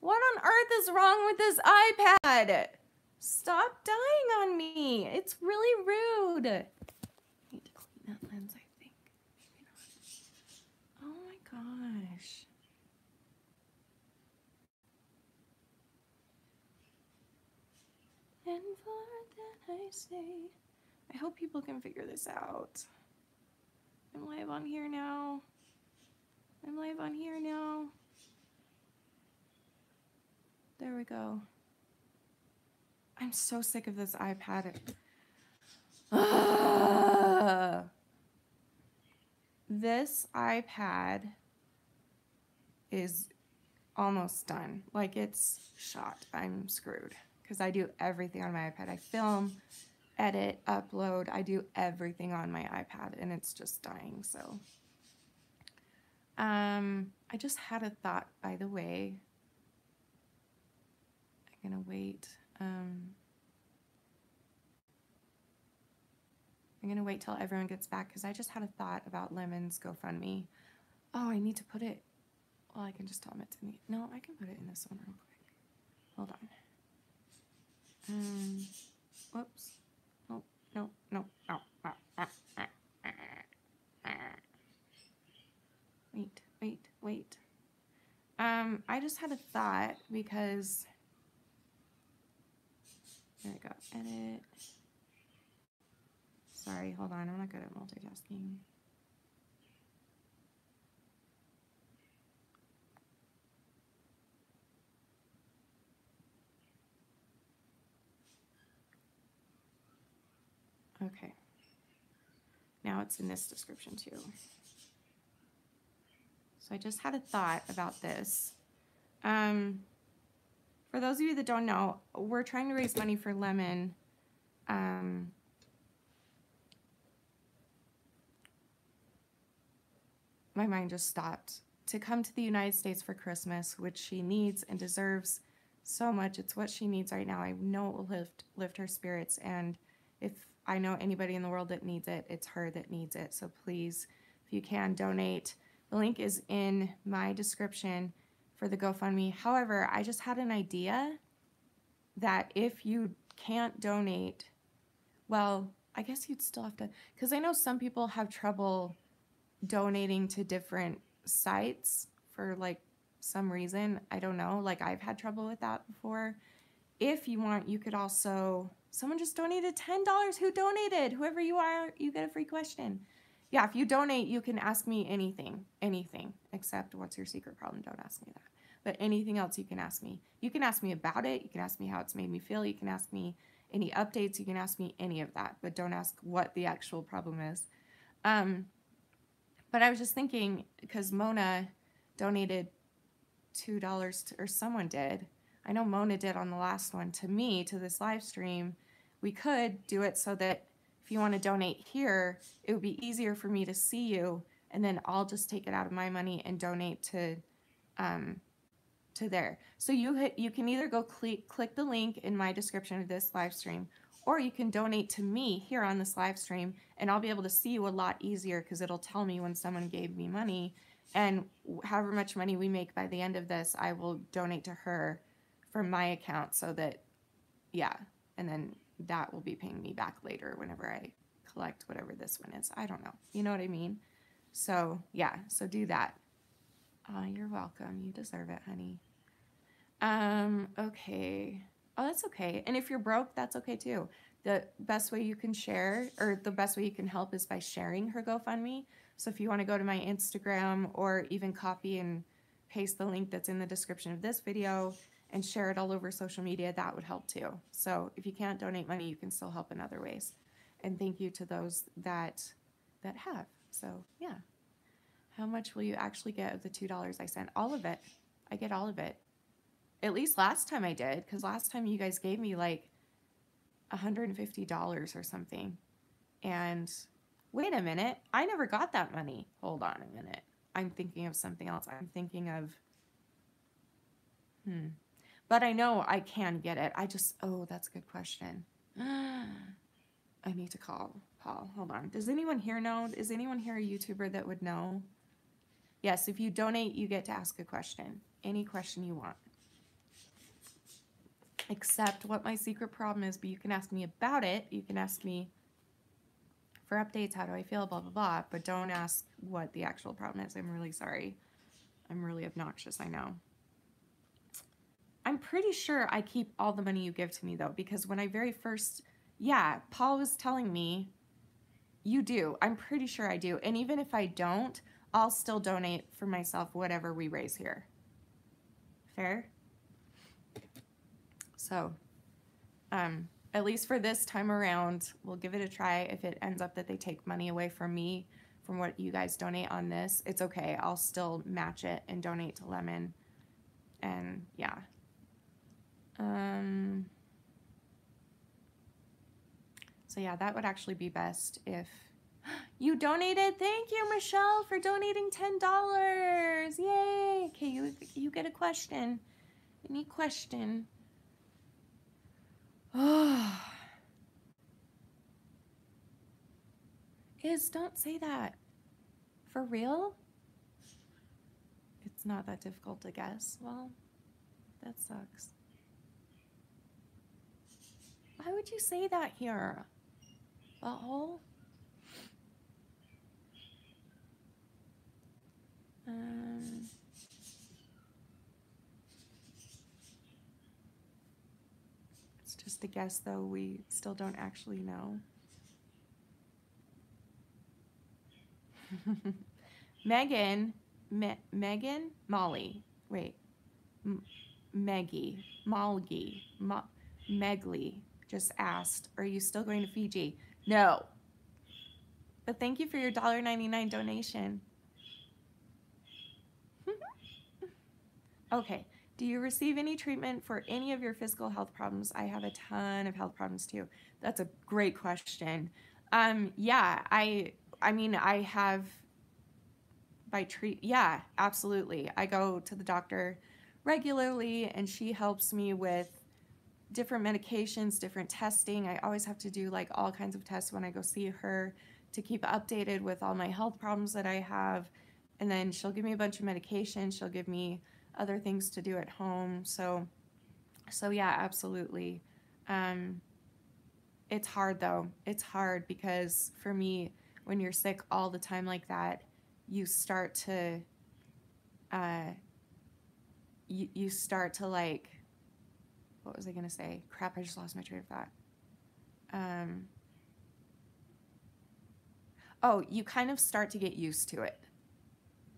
What on earth is wrong with this iPad? Stop dying on me. It's really rude. I need to clean that lens, I think. Oh my gosh. And for that I say, I hope people can figure this out. I'm live on here now. I'm live on here now. There we go. I'm so sick of this iPad. This iPad is almost done. Like, it's shot. I'm screwed because I do everything on my iPad. I film, edit, upload. I do everything on my iPad, and it's just dying. So I just had a thought, by the way. I'm gonna wait. I'm gonna wait till everyone gets back because I just had a thought about Lemon's GoFundMe. Oh, I need to put it. Well, I can just tell them it's in the. No, I can put it in this one real quick. Hold on. Whoops. Oh, no, no. Oh, Wait. I just had a thought because. There we go. Edit. Sorry, hold on. I'm not good at multitasking. Okay. Now it's in this description too. So I just had a thought about this. For those of you that don't know, we're trying to raise money for Lemon. My mind just stopped. To come to the United States for Christmas, which she needs and deserves so much. It's what she needs right now. I know it will lift her spirits. And if I know anybody in the world that needs it, it's her that needs it. So please, if you can, donate. The link is in my description for the GoFundMe. However, I just had an idea that if you can't donate, well, I guess you'd still have to, because I know some people have trouble donating to different sites for like some reason. I don't know. Like, I've had trouble with that before. If you want, you could also, someone just donated $10. Who donated? Whoever you are, you get a free question. Yeah, if you donate, you can ask me anything, except what's your secret problem? Don't ask me that. But anything else you can ask me. You can ask me about it. You can ask me how it's made me feel. You can ask me any updates. You can ask me any of that, but don't ask what the actual problem is. But I was just thinking, because Mona donated $2 to, or someone did. I know Mona did on the last one to me, to this live stream. We could do it so that if you want to donate here, it would be easier for me to see you, and then I'll just take it out of my money and donate to there. So you can either go click the link in my description of this live stream, or you can donate to me here on this live stream, and I'll be able to see you a lot easier because it'll tell me when someone gave me money. And however much money we make by the end of this, I will donate to her from my account so that, yeah, and then that will be paying me back later whenever I collect whatever this one is. I don't know. You know what I mean? So, yeah, so do that. You're welcome. You deserve it, honey. Okay. Oh, that's okay. And if you're broke, that's okay too. The best way you can share, or the best way you can help, is by sharing her GoFundMe. So if you want to go to my Instagram or even copy and paste the link that's in the description of this video and share it all over social media, that would help too. So if you can't donate money, you can still help in other ways. And thank you to those that have. So yeah. How much will you actually get of the $2 I sent? All of it. I get all of it. At least last time I did, because last time you guys gave me like $150 or something. And wait a minute, I never got that money. Hold on a minute. I'm thinking of something else. I'm thinking of, but I know I can get it. Oh, that's a good question. I need to call Paul. Hold on. Does anyone here know? Is anyone here a YouTuber that would know? Yes, if you donate, you get to ask a question. Any question you want. accept what my secret problem is, but you can ask me about it. You can ask me for updates, how do I feel, blah, blah, blah, but don't ask what the actual problem is. I'm really sorry. I'm really obnoxious, I know. I'm pretty sure I keep all the money you give to me, though, because when I very first, yeah, Paul was telling me, you do. I'm pretty sure I do. And even if I don't, I'll still donate for myself whatever we raise here. Fair? So, at least for this time around, we'll give it a try. If it ends up that they take money away from me, from what you guys donate on this, it's okay. I'll still match it and donate to Lemon. And yeah. So yeah, that would actually be best if you donated. Thank you, Michelle, for donating $10. Yay. Okay, you get a question. Any question? Oh. Don't say that. For real? It's not that difficult to guess. Well, that sucks. Why would you say that here? Butthole? It's just a guess, though. We still don't actually know. Megan, Molly. Wait. Meggie, Malgi, Megli just asked, are you still going to Fiji? No. But thank you for your $1.99 donation. Okay. Do you receive any treatment for any of your physical health problems? I have a ton of health problems too. That's a great question. Yeah, I mean, I have yeah, absolutely. I go to the doctor regularly and she helps me with different medications, different testing. I always have to do like all kinds of tests when I go see her to keep updated with all my health problems that I have. And then she'll give me a bunch of medication. She'll give me other things to do at home. So yeah, absolutely. It's hard though. It's hard because for me, when you're sick all the time like that, you start to you start to like, what was I gonna say? Crap, I just lost my train of thought. Oh, you kind of start to get used to it,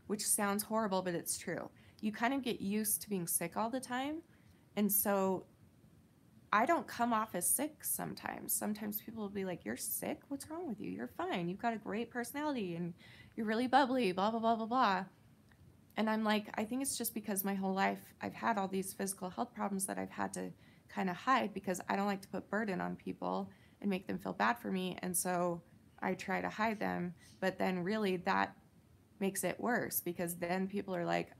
which sounds horrible, but it's true. You kind of get used to being sick all the time, and so I don't come off as sick sometimes. Sometimes people will be like, you're sick? What's wrong with you? You're fine. You've got a great personality and you're really bubbly, blah, blah, blah, blah, blah. And I'm like, I think it's just because my whole life I've had all these physical health problems that I've had to kind of hide because I don't like to put burden on people and make them feel bad for me. And so I try to hide them. But then really that makes it worse because then people are like,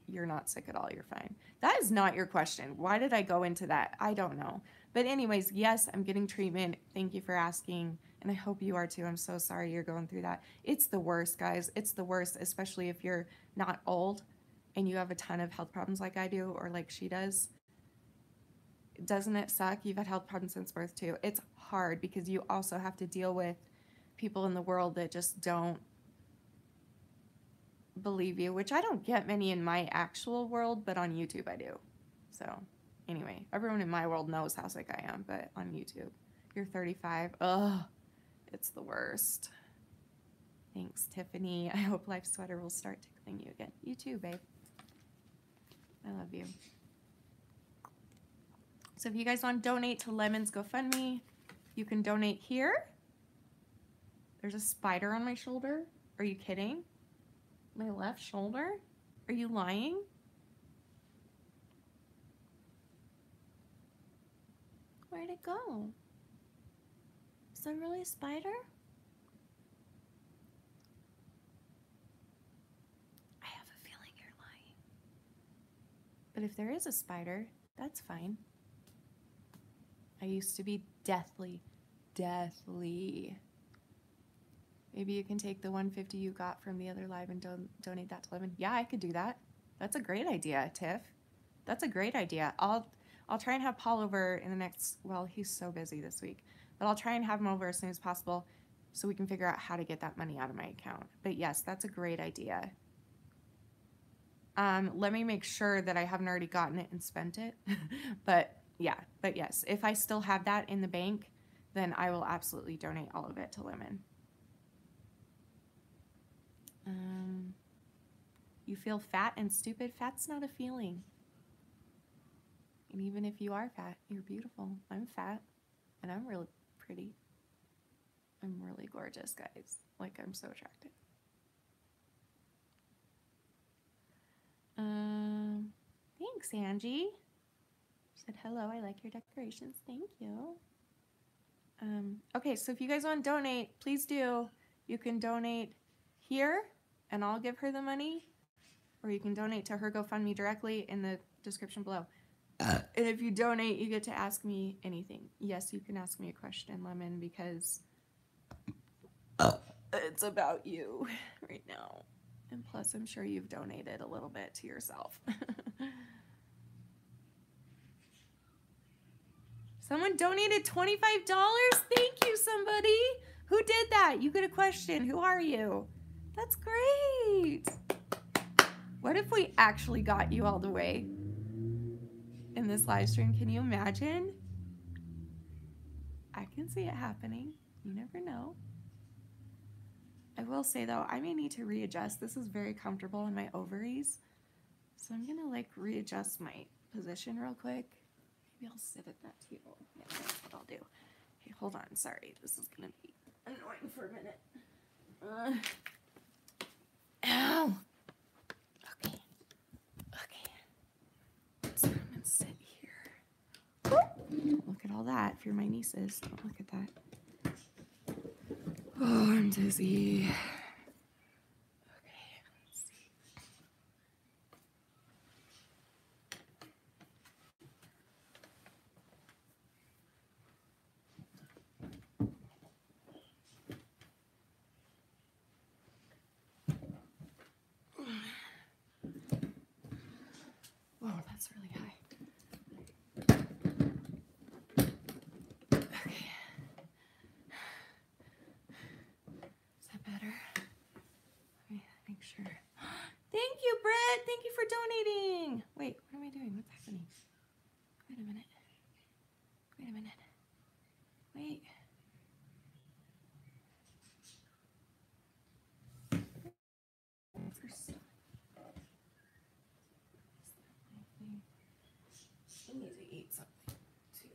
you're not sick at all, you're fine. That is not your question. Why did I go into that? I don't know. But anyways, yes, I'm getting treatment. Thank you for asking. And I hope you are too. I'm so sorry you're going through that. It's the worst, guys. It's the worst, especially if you're not old and you have a ton of health problems like I do or like she does. Doesn't it suck? You've had health problems since birth too. It's hard because you also have to deal with people in the world that just don't believe you, which I don't get many in my actual world, but on YouTube I do. So anyway, everyone in my world knows how sick I am, but on YouTube, you're 35. Ugh, it's the worst. Thanks, Tiffany. I hope Life Sweater will start tickling you again. You too, babe. I love you. So if you guys want to donate to Lemon's GoFundMe, you can donate here. There's a spider on my shoulder. Are you kidding? My left shoulder? Are you lying? Where'd it go? Is there really a spider? I have a feeling you're lying. But if there is a spider, that's fine. I used to be deathly. Maybe you can take the $150 you got from the other live and donate that to Lemon. Yeah, I could do that. That's a great idea, Tiff. That's a great idea. I'll I'll try and have Paul over in the next, well, he's so busy this week, but I'll try and have him over as soon as possible so we can figure out how to get that money out of my account. But yes, that's a great idea. Let me make sure that I haven't already gotten it and spent it. But yes, if I still have that in the bank, then I will absolutely donate all of it to Lemon. You feel fat and stupid? Fat's not a feeling. And even if you are fat, you're beautiful. I'm fat and I'm really pretty. I'm really gorgeous, guys. Like, I'm so attractive. Thanks, Angie. She said, hello, I like your decorations. Thank you. Okay, so if you guys want to donate, please do. You can donate here, and I'll give her the money. Or you can donate to her GoFundMe directly in the description below. And if you donate, you get to ask me anything. Yes, you can ask me a question, Lemon, because it's about you right now. And plus, I'm sure you've donated a little bit to yourself. Someone donated $25? Thank you, somebody. Who did that? You get a question. Who are you? That's great. What if we actually got you all the way in this live stream? Can you imagine? I can see it happening. You never know. I will say though, I may need to readjust. This is very comfortable in my ovaries. So I'm gonna like readjust my position real quick. Maybe I'll sit at that table. Yeah, that's what I'll do. Okay, hold on. Sorry, this is gonna be annoying for a minute. Ow! Okay. So I'm gonna sit here. Look at all that. If you're my nieces, don't look at that. Oh, I'm dizzy. Okay, let's see. Whoa, that's really high. Okay. Is that better? Let me make sure. Thank you, Britt. Thank you for donating. Wait, what am I doing? What's happening? Wait a minute. Wait a minute. Wait. I need to eat something too.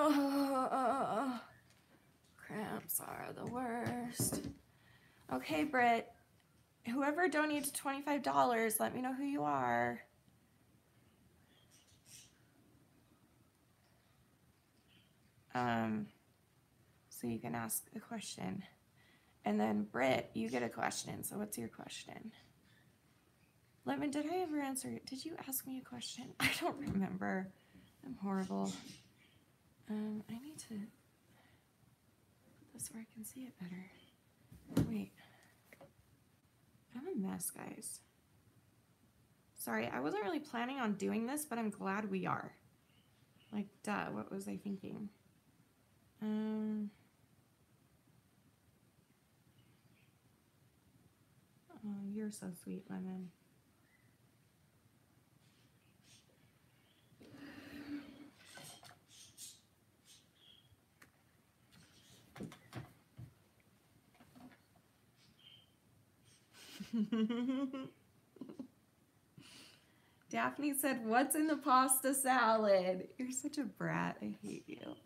Oh, cramps are the worst. Okay, Britt. Whoever donated $25, let me know who you are. So you can ask a question. And then Britt, you get a question. So what's your question? Lemon, did I ever answer it? Did you ask me a question? I don't remember. I'm horrible. I need to put this where I can see it better. Wait. I'm a mess, guys. Sorry, I wasn't really planning on doing this, but I'm glad we are. Like, duh, what was I thinking? Oh, you're so sweet, Lemon. Daphne said, what's in the pasta salad? You're such a brat. I hate you.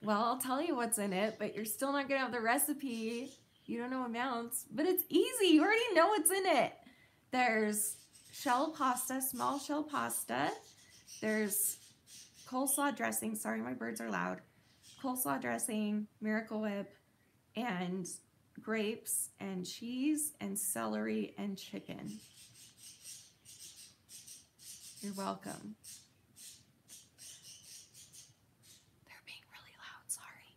Well, I'll tell you what's in it, but you're still not going to have the recipe. You don't know amounts, but it's easy. You already know what's in it. There's shell pasta, small shell pasta. There's coleslaw dressing. Sorry, my birds are loud. Coleslaw dressing, Miracle Whip, and grapes and cheese and celery and chicken. You're welcome. They're being really loud. Sorry.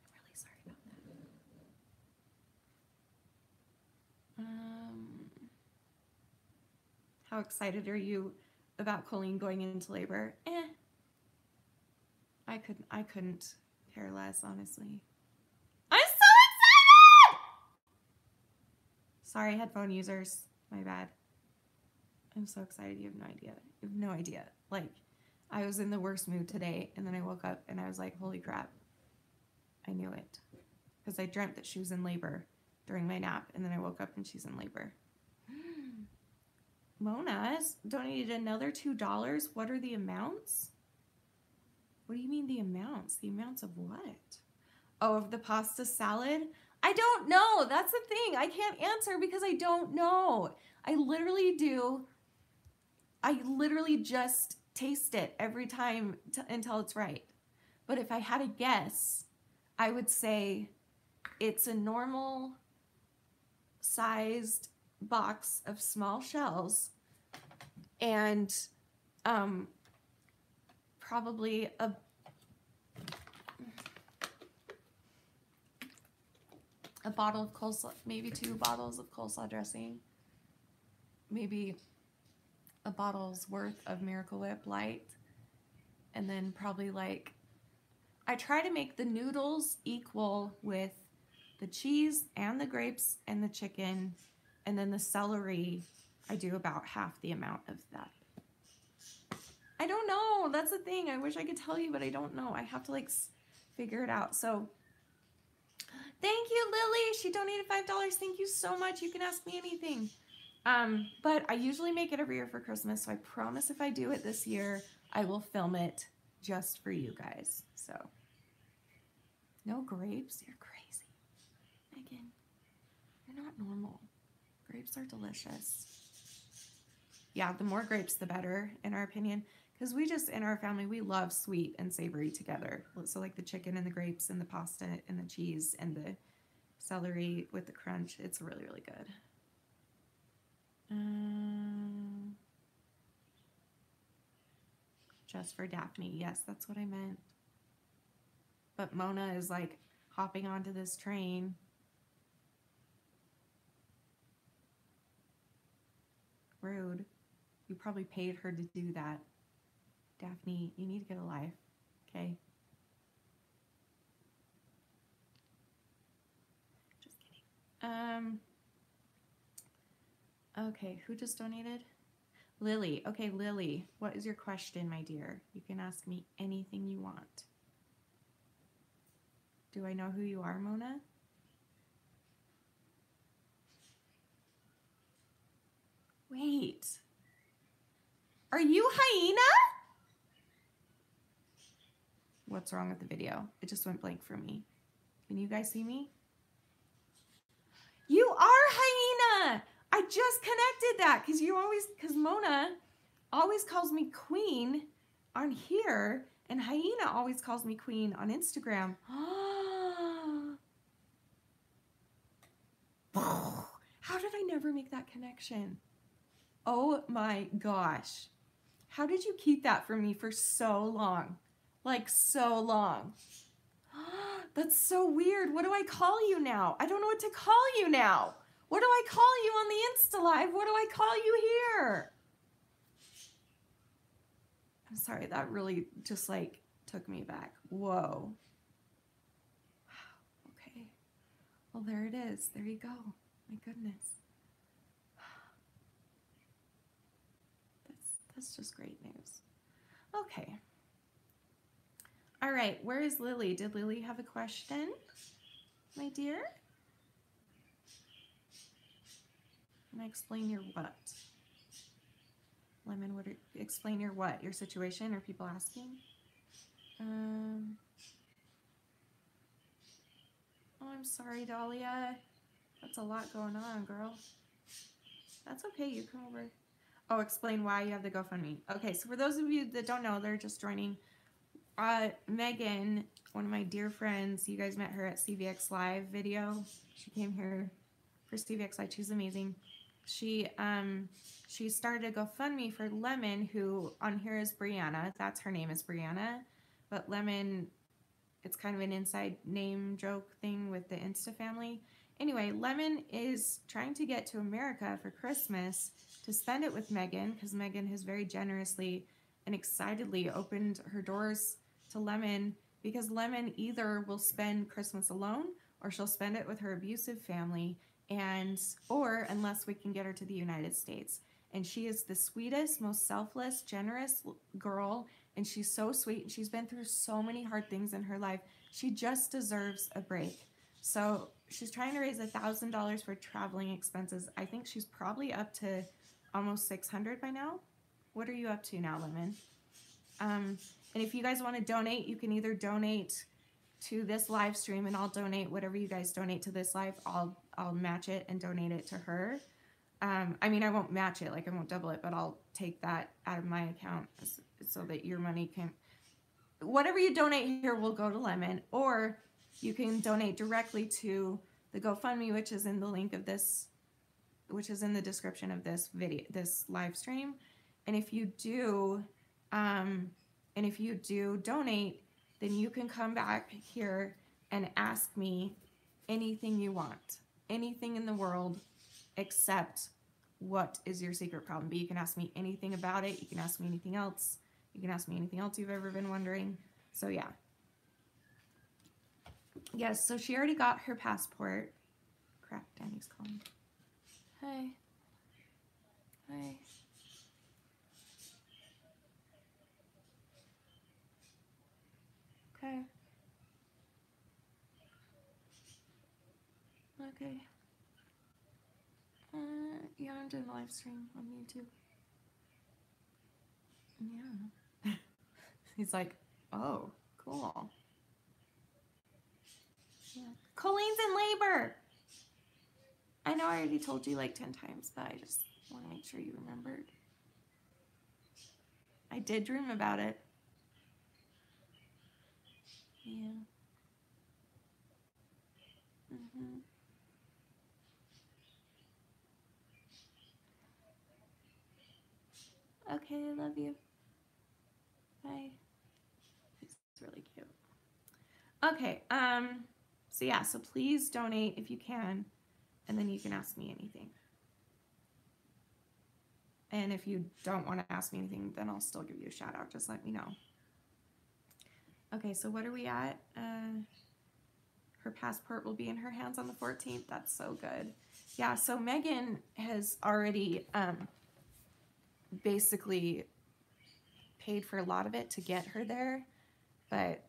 I'm really sorry about that. How excited are you about Colleen going into labor? I couldn't care less, honestly. I'm so excited! Sorry, headphone users. My bad. I'm so excited. You have no idea. You have no idea. Like, I was in the worst mood today, and then I woke up and I was like, holy crap. I knew it. Because I dreamt that she was in labor during my nap, and then I woke up and she's in labor. Mona's donated another $2. What are the amounts? What do you mean the amounts? The amounts of what? Oh, of the pasta salad? I don't know. That's the thing. I can't answer because I don't know. I literally just taste it every time until it's right. But if I had a guess, I would say it's a normal sized box of small shells and probably a bottle of coleslaw, maybe 2 bottles of coleslaw dressing, maybe a bottle's worth of Miracle Whip Light, and then probably like, I try to make the noodles equal with the cheese and the grapes and the chicken, and then the celery, I do about half the amount of that. I don't know. That's the thing. I wish I could tell you, but I don't know. I have to like figure it out. So thank you, Lily. She donated $5. Thank you so much. You can ask me anything. But I usually make it every year for Christmas. So I promise if I do it this year, I will film it just for you guys. So no grapes. You're crazy. Megan, you're not normal. Grapes are delicious. Yeah, the more grapes, the better, in our opinion. Because we just, in our family, we love sweet and savory together. So like the chicken and the grapes and the pasta and the cheese and the celery with the crunch. It's really, really good. Just for Daphne. Yes, that's what I meant. But Mona is like hopping onto this train. Rude. You probably paid her to do that. Daphne, you need to get a life, okay? Just kidding. Okay, who just donated? Lily. Okay, Lily, what is your question, my dear? You can ask me anything you want. Do I know who you are, Mona? Wait. Are you Hyena? What's wrong with the video? It just went blank for me. Can you guys see me? You are Hyena! I just connected that because Mona always calls me Queen on here, and Hyena always calls me Queen on Instagram. How did I never make that connection? Oh my gosh. How did you keep that from me for so long? Like so long. That's so weird. What do I call you now? I don't know what to call you now. What do I call you on the Insta Live? What do I call you here? I'm sorry, that really just like took me back. Whoa. Okay. Well, there it is. There you go. My goodness. That's just great news. Okay. All right, where is Lily? Did Lily have a question, my dear? Can I explain your what? Lemon, explain your what? Your situation? Are people asking? Oh, I'm sorry, Dahlia. That's a lot going on, girl. That's okay, you come over. Oh, explain why you have the GoFundMe. Okay, so for those of you that don't know, they're just joining. Megan, one of my dear friends, you guys met her at CVX Live video. She came here for CVX Live. She's amazing. She started a GoFundMe for Lemon, who on here is Brianna. That's her name is Brianna. But Lemon, it's kind of an inside name joke thing with the Insta family. Anyway, Lemon is trying to get to America for Christmas to spend it with Megan, because Megan has very generously and excitedly opened her doors to Lemon, because Lemon either will spend Christmas alone or she'll spend it with her abusive family, and or unless we can get her to the United States. And she is the sweetest, most selfless, generous girl, and she's so sweet, and she's been through so many hard things in her life. She just deserves a break. So she's trying to raise $1,000 for traveling expenses. I think she's probably up to almost 600 by now. What are you up to now, Lemon? And if you guys want to donate, you can either donate to this live stream, and I'll donate whatever you guys donate to this live. I'll match it and donate it to her. I mean, I won't match it, like I won't double it, but I'll take that out of my account so that your money can, whatever you donate here will go to Lemon, or you can donate directly to the GoFundMe, which is in the link of this, which is in the description of this video, this live stream. And if you do, donate, then you can come back here and ask me anything you want, anything in the world, except what is your secret problem. But you can ask me anything about it. You can ask me anything else. You can ask me anything else you've ever been wondering. So yeah. Yes, so she already got her passport. Crap, Danny's calling. Hi. Hi. Okay. Okay. Yeah, I'm doing a live stream on YouTube. Yeah. He's like, oh, cool. Yeah. Colleen's in labor. I know I already told you like 10 times, but I just want to make sure you remembered. I did dream about it. Yeah. Mm-hmm. Okay, I love you. Bye. He's really cute. Okay, so yeah, so please donate if you can, and then you can ask me anything. And if you don't want to ask me anything, then I'll still give you a shout out. Just let me know. Okay, so what are we at? Her passport will be in her hands on the 14th. That's so good. Yeah, so Megan has already basically paid for a lot of it to get her there. But,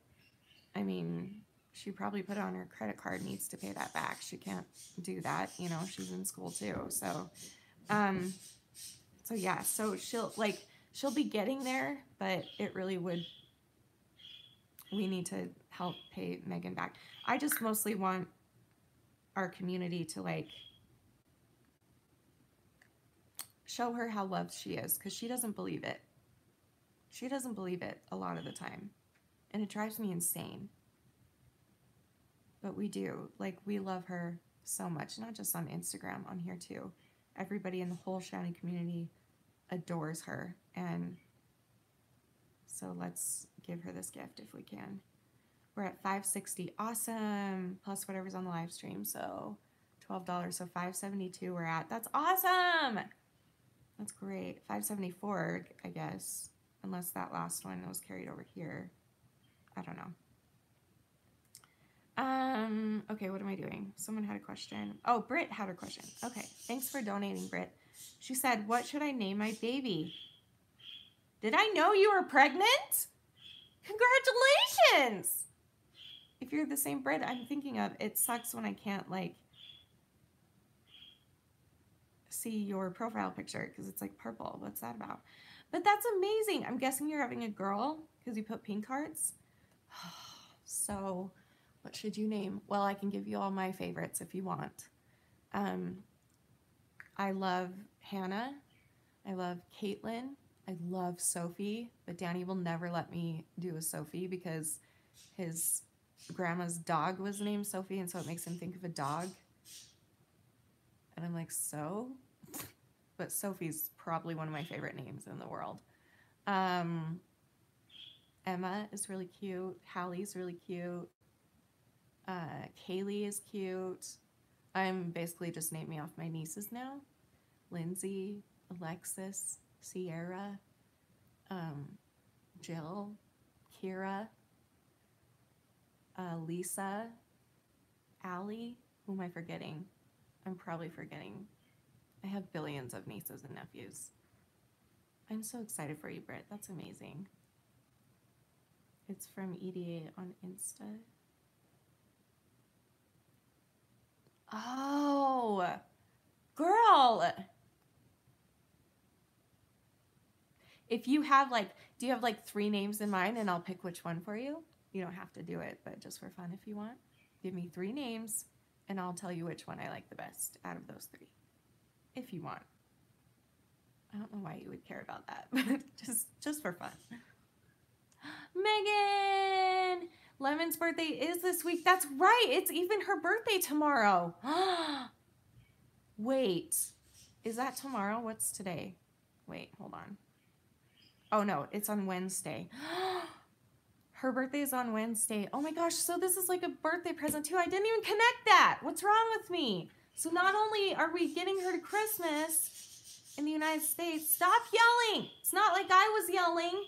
I mean, she probably put it on her credit card, needs to pay that back. She can't do that. You know, she's in school too. So yeah, so she'll be getting there, but it really would, we need to help pay Megan back. I just mostly want our community to like show her how loved she is, because she doesn't believe it. She doesn't believe it a lot of the time, and it drives me insane. But we do. Like, we love her so much, not just on Instagram, on here too. Everybody in the whole Shanny community adores her, and so let's give her this gift if we can. We're at $560. Awesome. Plus whatever's on the live stream. So $12. So $572 we're at. That's awesome. That's great. $574, I guess. Unless that last one was carried over here. I don't know. Okay, what am I doing? Someone had a question. Oh, Britt had a question. Okay, thanks for donating, Britt. She said, what should I name my baby? Did I know you were pregnant? Congratulations! If you're the same Britt I'm thinking of, it sucks when I can't, like, see your profile picture because it's, like, purple. What's that about? But that's amazing. I'm guessing you're having a girl because you put pink hearts. So, what should you name? Well, I can give you all my favorites if you want. I love Hannah. I love Caitlin. I love Sophie, but Danny will never let me do a Sophie because his grandma's dog was named Sophie, and so it makes him think of a dog. And I'm like, so? But Sophie's probably one of my favorite names in the world. Emma is really cute. Hallie's really cute. Kaylee is cute. I'm basically just naming off my nieces now. Lindsay, Alexis, Sierra, Jill, Kira, Lisa, Allie. Who am I forgetting? I'm probably forgetting. I have billions of nieces and nephews. I'm so excited for you, Britt. That's amazing. It's from EDA on Insta. Oh, girl. If you have like, do you have like 3 names in mind and I'll pick which one for you? You don't have to do it, but just for fun if you want. Give me 3 names and I'll tell you which one I like the best out of those 3. If you want. I don't know why you would care about that, but just for fun. Megan! Lemon's birthday is this week. That's right. It's even her birthday tomorrow. Wait. Is that tomorrow? What's today? Wait, hold on. Oh, no. It's on Wednesday. Her birthday is on Wednesday. Oh, my gosh. So this is like a birthday present, too. I didn't even connect that. What's wrong with me? So not only are we getting her to Christmas in the United States. Stop yelling. It's not like I was yelling.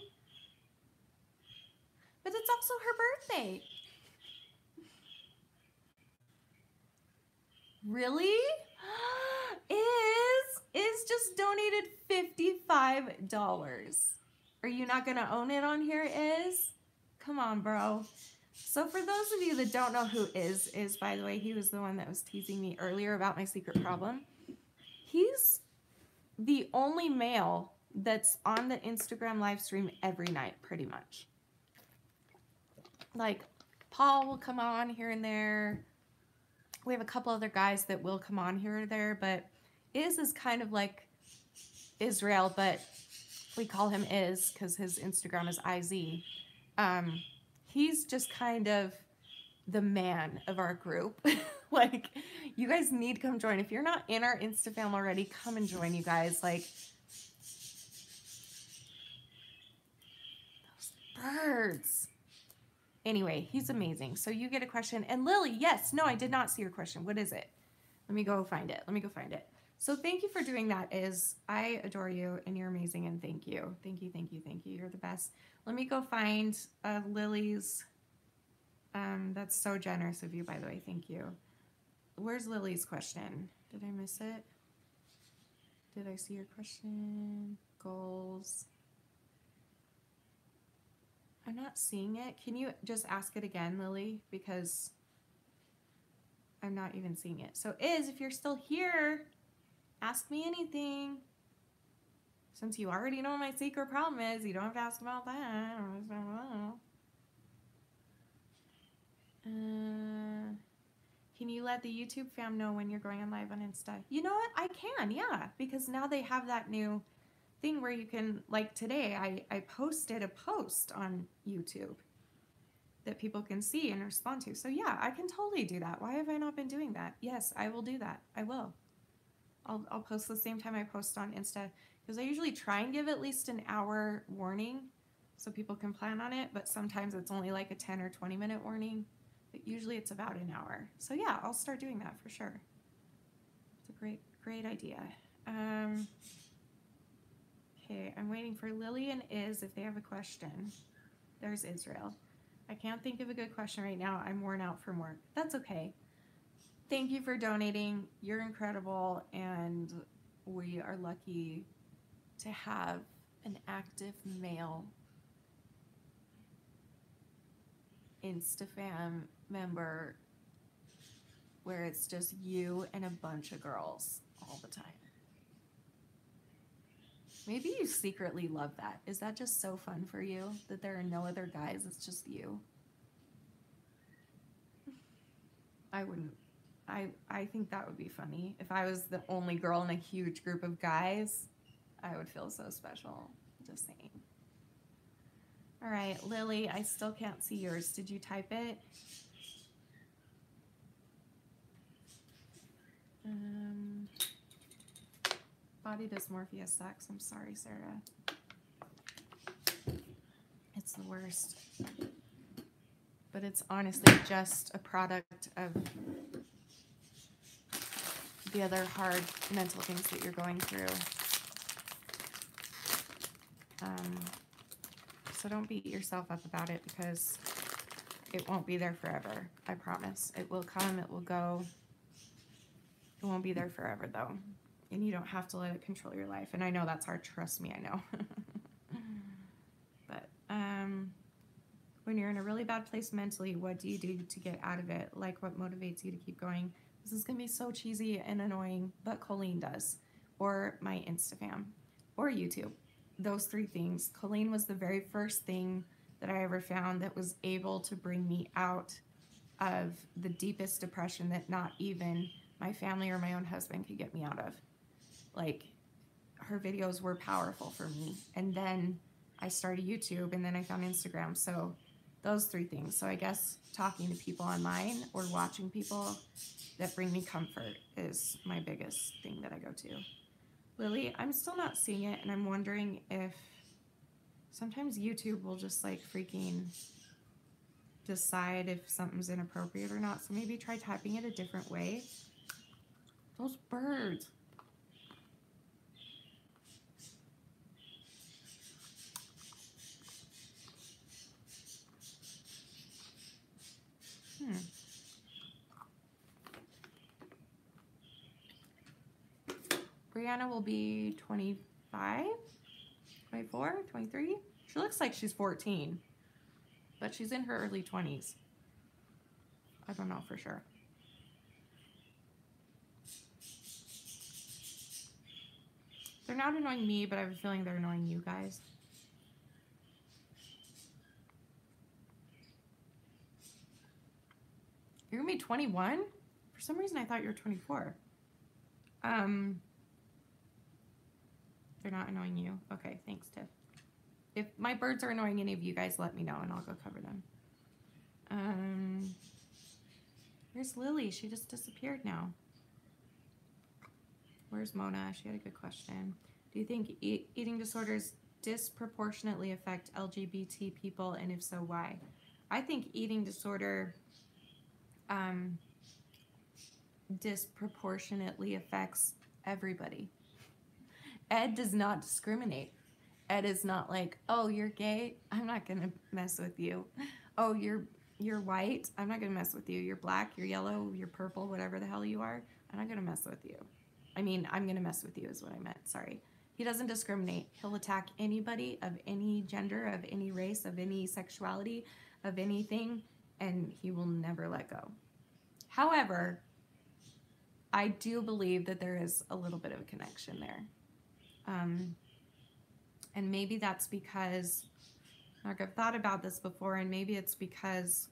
But it's also her birthday. Really? Is just donated $55. Are you not going to own it on here, Is? Come on, bro. So for those of you that don't know who is, by the way, he was the one that was teasing me earlier about my secret problem. He's the only male that's on the Instagram live stream every night, pretty much. Like, Paul will come on here and there. We have a couple other guys that will come on here or there, but is kind of like Israel, but we call him Is because his Instagram is IZ. He's just kind of the man of our group. Like, you guys need to come join. If you're not in our Insta fam already, come and join, you guys. Like, those birds. Anyway, he's amazing. So you get a question. And Lily, yes, no, I did not see your question. What is it? Let me go find it. So thank you for doing that, Is. I adore you, and you're amazing, and thank you. Thank you. You're the best. Let me go find Lily's. That's so generous of you, by the way. Thank you. Where's Lily's question? Did I miss it? Did I see your question? Goals. I'm not seeing it. Can you just ask it again, Lily? Because I'm not even seeing it. So Is, if you're still here, ask me anything. Since you already know what my secret problem is, you don't have to ask about that. Can you let the YouTube fam know when you're going on live on Insta? You know what? I can, yeah. Because now they have that new thing where you can, like today, I posted a post on YouTube that people can see and respond to. So yeah, I can totally do that. Why have I not been doing that? Yes, I will do that. I will. I'll post the same time I post on Insta, because I usually try and give at least an hour warning so people can plan on it, but sometimes it's only like a 10 or 20 minute warning, but usually it's about an hour. So yeah, I'll start doing that for sure. It's a great idea. Okay, I'm waiting for Lily and Is if they have a question. There's Israel. I can't think of a good question right now. I'm worn out from work. That's okay. Thank you for donating. You're incredible, and we are lucky to have an active male InstaFam member where it's just you and a bunch of girls all the time. Maybe you secretly love that. Is that just so fun for you that there are no other guys? It's just you. I wouldn't. I think that would be funny. If I was the only girl in a huge group of guys, I would feel so special. Just saying. All right, Lily, I still can't see yours. Did you type it? Body dysmorphia sucks. I'm sorry, Sarah. It's the worst. But it's honestly just a product of the other hard mental things that you're going through. So don't beat yourself up about it, because it won't be there forever. I promise. It will come, it will go. It won't be there forever, though. And you don't have to let it control your life. And I know that's hard. Trust me, I know. But when you're in a really bad place mentally, what do you do to get out of it? Like, what motivates you to keep going? This is going to be so cheesy and annoying, but Colleen does. Or my Instafam. Or YouTube. Those three things. Colleen was the very first thing that I ever found that was able to bring me out of the deepest depression that not even my family or my own husband could get me out of. Like, her videos were powerful for me. And then I started YouTube, and then I found Instagram. So those three things. So I guess talking to people online or watching people that bring me comfort is my biggest thing that I go to. Lily, I'm still not seeing it, and I'm wondering if sometimes YouTube will just like freaking decide if something's inappropriate or not. So maybe try typing it a different way. Those birds. Brianna will be 25, 24, 23. She looks like she's 14, but she's in her early 20s. I don't know for sure. They're not annoying me, but I have a feeling they're annoying you guys. You're gonna be 21? For some reason I thought you were 24. They're not annoying you. Okay, thanks, Tiff. If my birds are annoying any of you guys, let me know and I'll go cover them. Where's Lily? She just disappeared now. Where's Mona? She had a good question. Do you think eating disorders disproportionately affect LGBT people, and if so, why? I think eating disorder disproportionately affects everybody. Ed does not discriminate. Ed is not like, oh, you're gay, I'm not gonna mess with you. Oh, you're white, I'm not gonna mess with you. You're black, you're yellow, you're purple, whatever the hell you are, I'm not gonna mess with you. I mean, I'm gonna mess with you is what I meant, sorry. He doesn't discriminate. He'll attack anybody of any gender, of any race, of any sexuality, of anything, and he will never let go. However, I do believe that there is a little bit of a connection there. And maybe that's because, like, I've thought about this before, and maybe it's because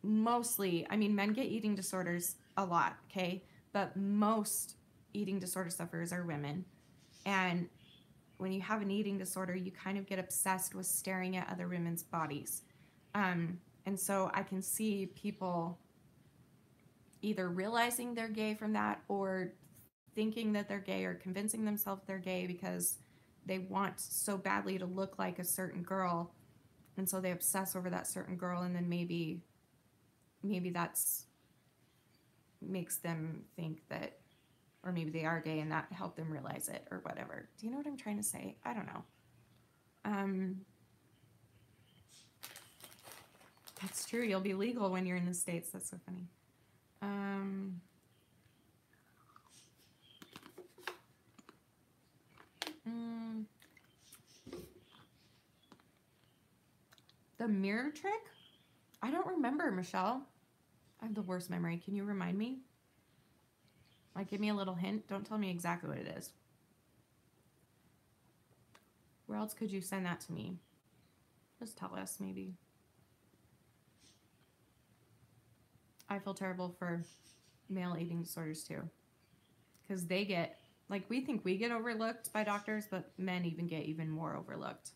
mostly, I mean, men get eating disorders a lot, okay? But most eating disorder sufferers are women. And when you have an eating disorder, you kind of get obsessed with staring at other women's bodies. And so I can see people either realizing they're gay from that, or thinking that they're gay, or convincing themselves they're gay because they want so badly to look like a certain girl, and so they obsess over that certain girl, and then maybe that's makes them think that, or maybe they are gay and that helped them realize it, or whatever. Do you know what I'm trying to say? I don't know. That's true. You'll be legal when you're in the States. That's so funny. The mirror trick? I don't remember, Michelle. I have the worst memory. Can you remind me? Like, give me a little hint. Don't tell me exactly what it is. Where else could you send that to me? Just tell us, maybe. I feel terrible for male eating disorders, too. Because they get, like, we think we get overlooked by doctors, but men even get even more overlooked.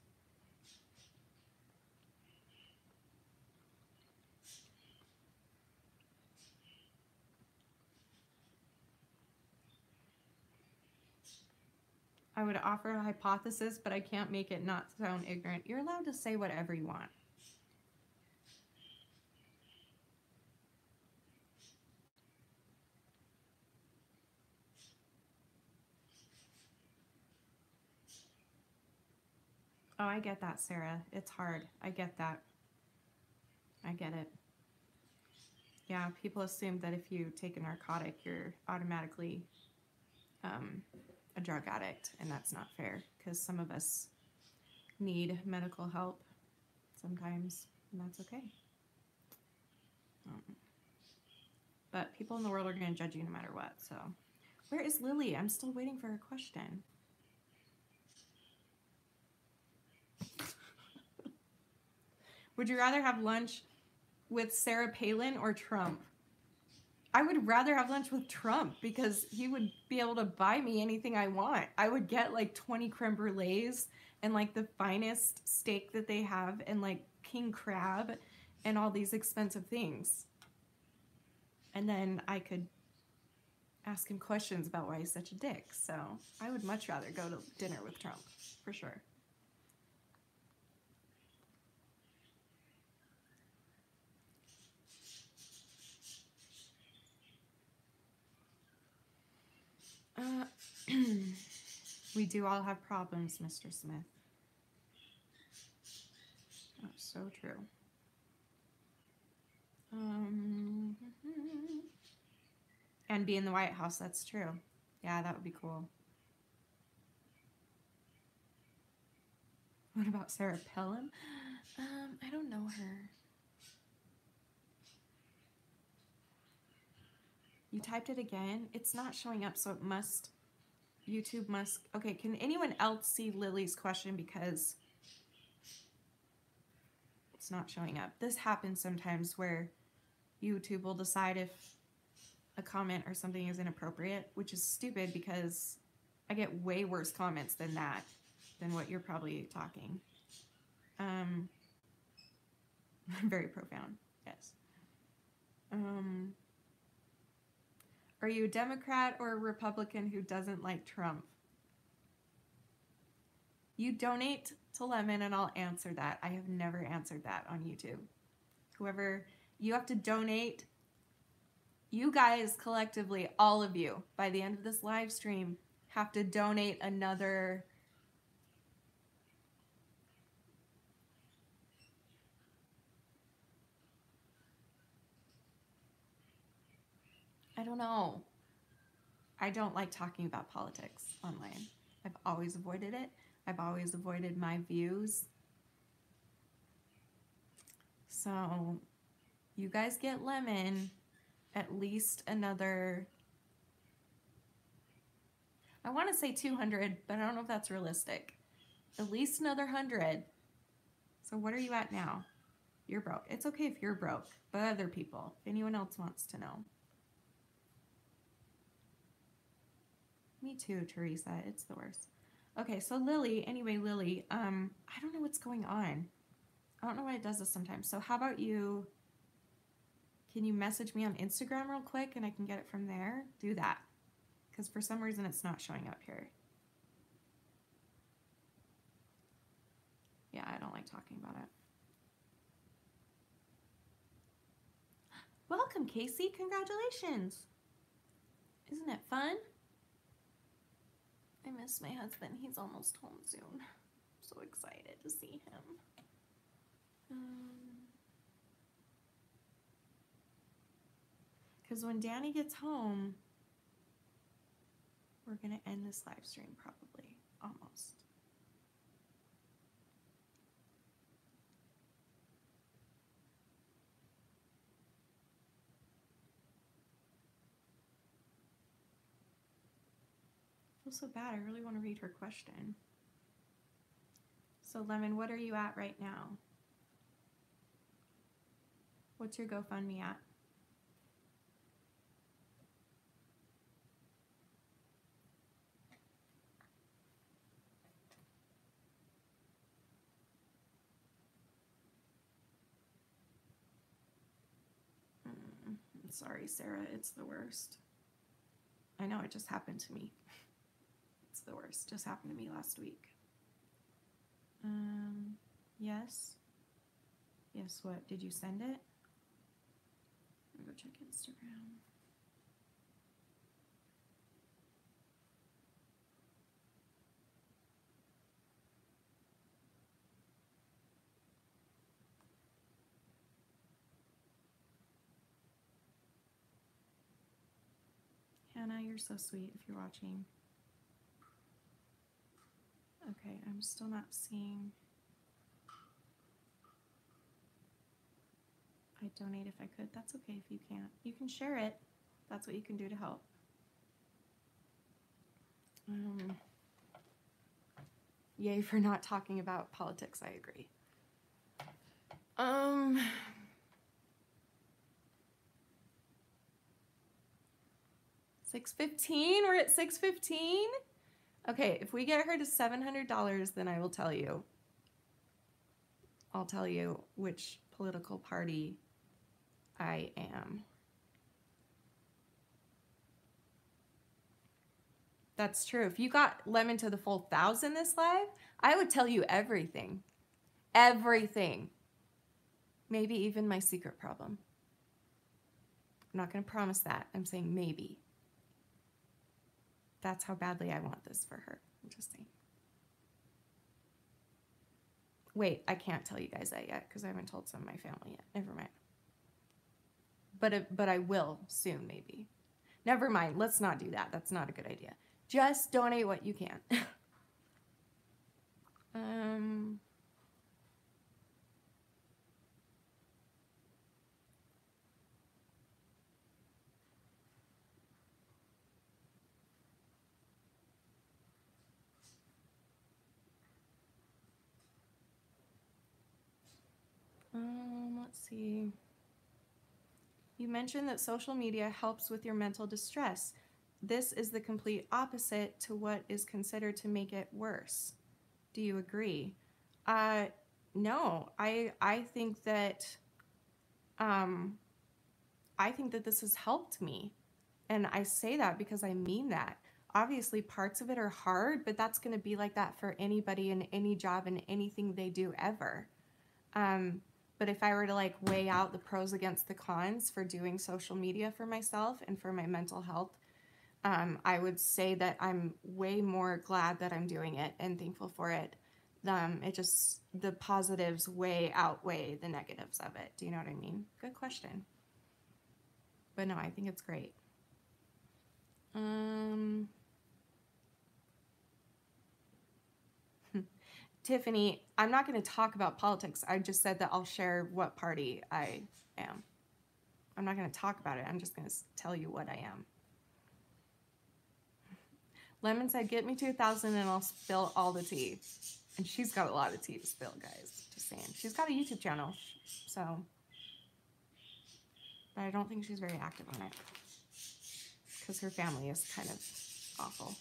I would offer a hypothesis, but I can't make it not sound ignorant. You're allowed to say whatever you want. Oh, I get that, Sarah. It's hard. I get that. I get it. Yeah, people assume that if you take a narcotic, you're automatically a drug addict, and that's not fair because some of us need medical help sometimes, and that's okay. But people in the world are going to judge you no matter what. So, where is Lily? I'm still waiting for her question. Would you rather have lunch with Sarah Palin or Trump? I would rather have lunch with Trump because he would be able to buy me anything I want. I would get like 20 creme brulees and like the finest steak that they have and like king crab and all these expensive things. And then I could ask him questions about why he's such a dick. So I would much rather go to dinner with Trump, for sure. We do all have problems, Mr. Smith. Oh, so true. And be in the White House, that's true. Yeah, that would be cool. What about Sarah Palin? I don't know her. You typed it again? It's not showing up, so it must... YouTube must... Okay, can anyone else see Lily's question because it's not showing up? This happens sometimes where YouTube will decide if a comment or something is inappropriate, which is stupid because I get way worse comments than that, than what you're probably talking. Very profound, yes. Are you a Democrat or a Republican who doesn't like Trump? You donate to Lemon and I'll answer that. I have never answered that on YouTube. Whoever, you have to donate. You guys collectively, all of you, by the end of this live stream, have to donate another... I don't know. I don't like talking about politics online. I've always avoided it. I've always avoided my views. So you guys get Lemon at least another... I want to say 200, but I don't know if that's realistic. At least another 100. So what are you at now? You're broke. It's okay if you're broke, but other people, if anyone else wants to know. Me too, Teresa. It's the worst. Okay, so Lily, anyway, Lily, I don't know what's going on. I don't know why it does this sometimes. So how about you, can you message me on Instagram real quick and I can get it from there? Do that. Because for some reason it's not showing up here. Yeah, I don't like talking about it. Welcome, Casey. Congratulations. Isn't it fun? I miss my husband. He's almost home soon. I'm so excited to see him. Because when Danny gets home, we're going to end this live stream probably. Almost. I feel so bad. I really want to read her question. So, Lemon, what are you at right now? What's your GoFundMe at? Sorry, Sarah. It's the worst. I know, it just happened to me. It's the worst. Just happened to me last week. Yes. Yes, what? Did you send it? Let me go check Instagram. Hannah, you're so sweet if you're watching. Okay, I'm still not seeing. I'd donate if I could. That's okay if you can't. You can share it. That's what you can do to help. Yay for not talking about politics, I agree. 6:15. We're at 6:15. Okay, if we get her to $700, then I will tell you. I'll tell you which political party I am. That's true. If you got Lemon to the full 1,000 this live, I would tell you everything. Everything. Maybe even my secret problem. I'm not going to promise that. I'm saying maybe. That's how badly I want this for her. I'm just saying. Wait, I can't tell you guys that yet because I haven't told some of my family yet. Never mind. But I will soon, maybe. Never mind. Let's not do that. That's not a good idea. Just donate what you can. Let's see. You mentioned that social media helps with your mental distress. This is the complete opposite to what is considered to make it worse. Do you agree? No, I think that this has helped me. And I say that because I mean that. Obviously, parts of it are hard, but that's going to be like that for anybody in any job and anything they do ever. But if I were to like weigh out the pros against the cons for doing social media for myself and for my mental health, I would say that I'm way more glad that I'm doing it and thankful for it. The positives way outweigh the negatives of it. Do you know what I mean? Good question. But no, I think it's great. Tiffany, I'm not going to talk about politics. I just said that I'll share what party I am. I'm not going to talk about it. I'm just going to tell you what I am. Lemon said, get me to 1,000 and I'll spill all the tea. And she's got a lot of tea to spill, guys. Just saying. She's got a YouTube channel, so. But I don't think she's very active on it. Because her family is kind of awful.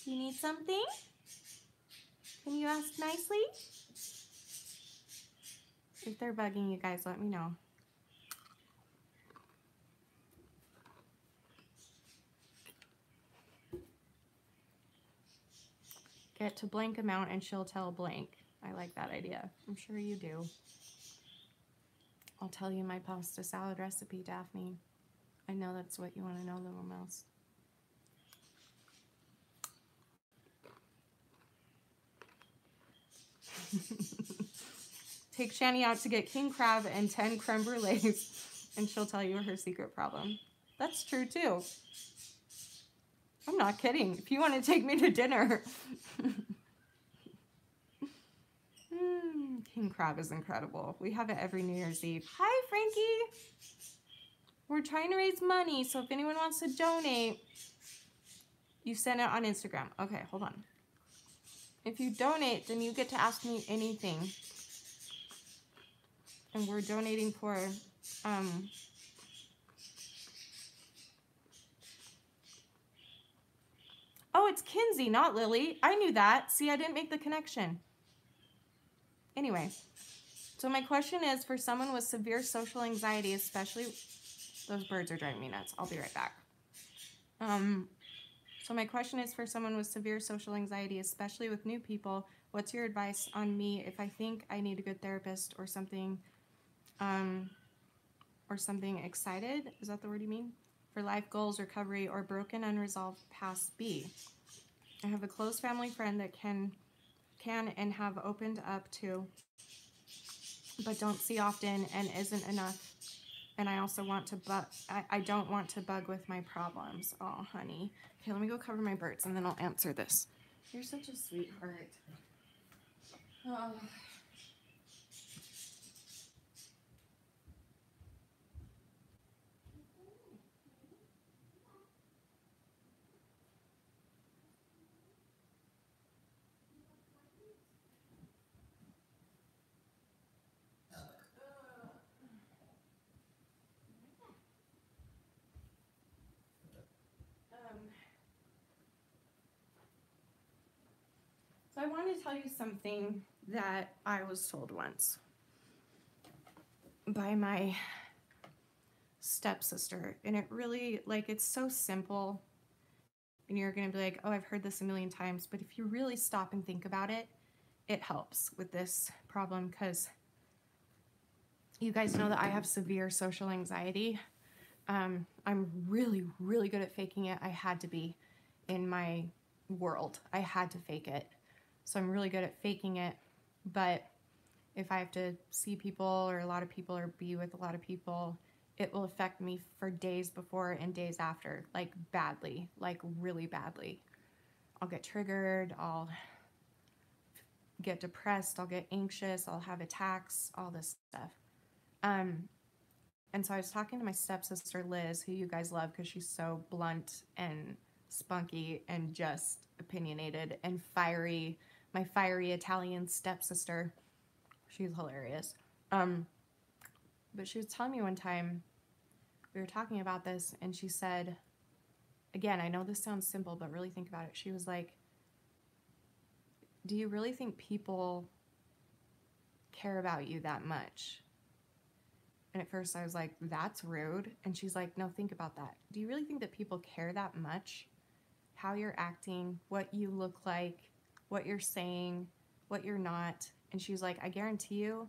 You need something? Can you ask nicely? If they're bugging you guys, let me know. Get to blank amount and she'll tell blank. I like that idea. I'm sure you do. I'll tell you my pasta salad recipe, Daphne. I know that's what you want to know, little mouse. Take Shanny out to get king crab and 10 creme brulees, and she'll tell you her secret problem. That's true, too. I'm not kidding. If you want to take me to dinner. King crab is incredible. We have it every New Year's Eve. Hi, Frankie. We're trying to raise money, so if anyone wants to donate, you send it on Instagram. Okay, hold on. If you donate, then you get to ask me anything. And we're donating for, oh, it's Kinsey, not Lily. I knew that. See, I didn't make the connection. Anyway, so my question is for someone with severe social anxiety, especially, those birds are driving me nuts. I'll be right back. So my question is for someone with severe social anxiety, especially with new people, what's your advice on me if I think I need a good therapist or something excited? Is that the word you mean? For life goals, recovery, or broken, unresolved past B. I have a close family friend that can and have opened up to, but don't see often and isn't enough And I also want to bug, I don't want to bug with my problems. Oh, honey. Okay, let me go cover my birds and then I'll answer this. You're such a sweetheart. Oh. So I want to tell you something that I was told once by my stepsister. And it really, like, it's so simple. And you're going to be like, oh, I've heard this a million times. But if you really stop and think about it, it helps with this problem because you guys know that I have severe social anxiety. I'm really, really good at faking it. I had to be in my world. I had to fake it. So I'm really good at faking it. But if I have to see people or a lot of people or be with a lot of people, it will affect me for days before and days after, like badly, like really badly. I'll get triggered, I'll get depressed, I'll get anxious, I'll have attacks, all this stuff. And so I was talking to my stepsister Liz, who you guys love because she's so blunt and spunky and just opinionated and fiery. My fiery Italian stepsister. She's hilarious. But she was telling me one time, we were talking about this, and she said, again, I know this sounds simple, but really think about it. She was like, do you really think people care about you that much? And at first I was like, that's rude. And she's like, no, think about that. Do you really think that people care that much? How you're acting, what you look like, what you're saying, what you're not. And she's like, I guarantee you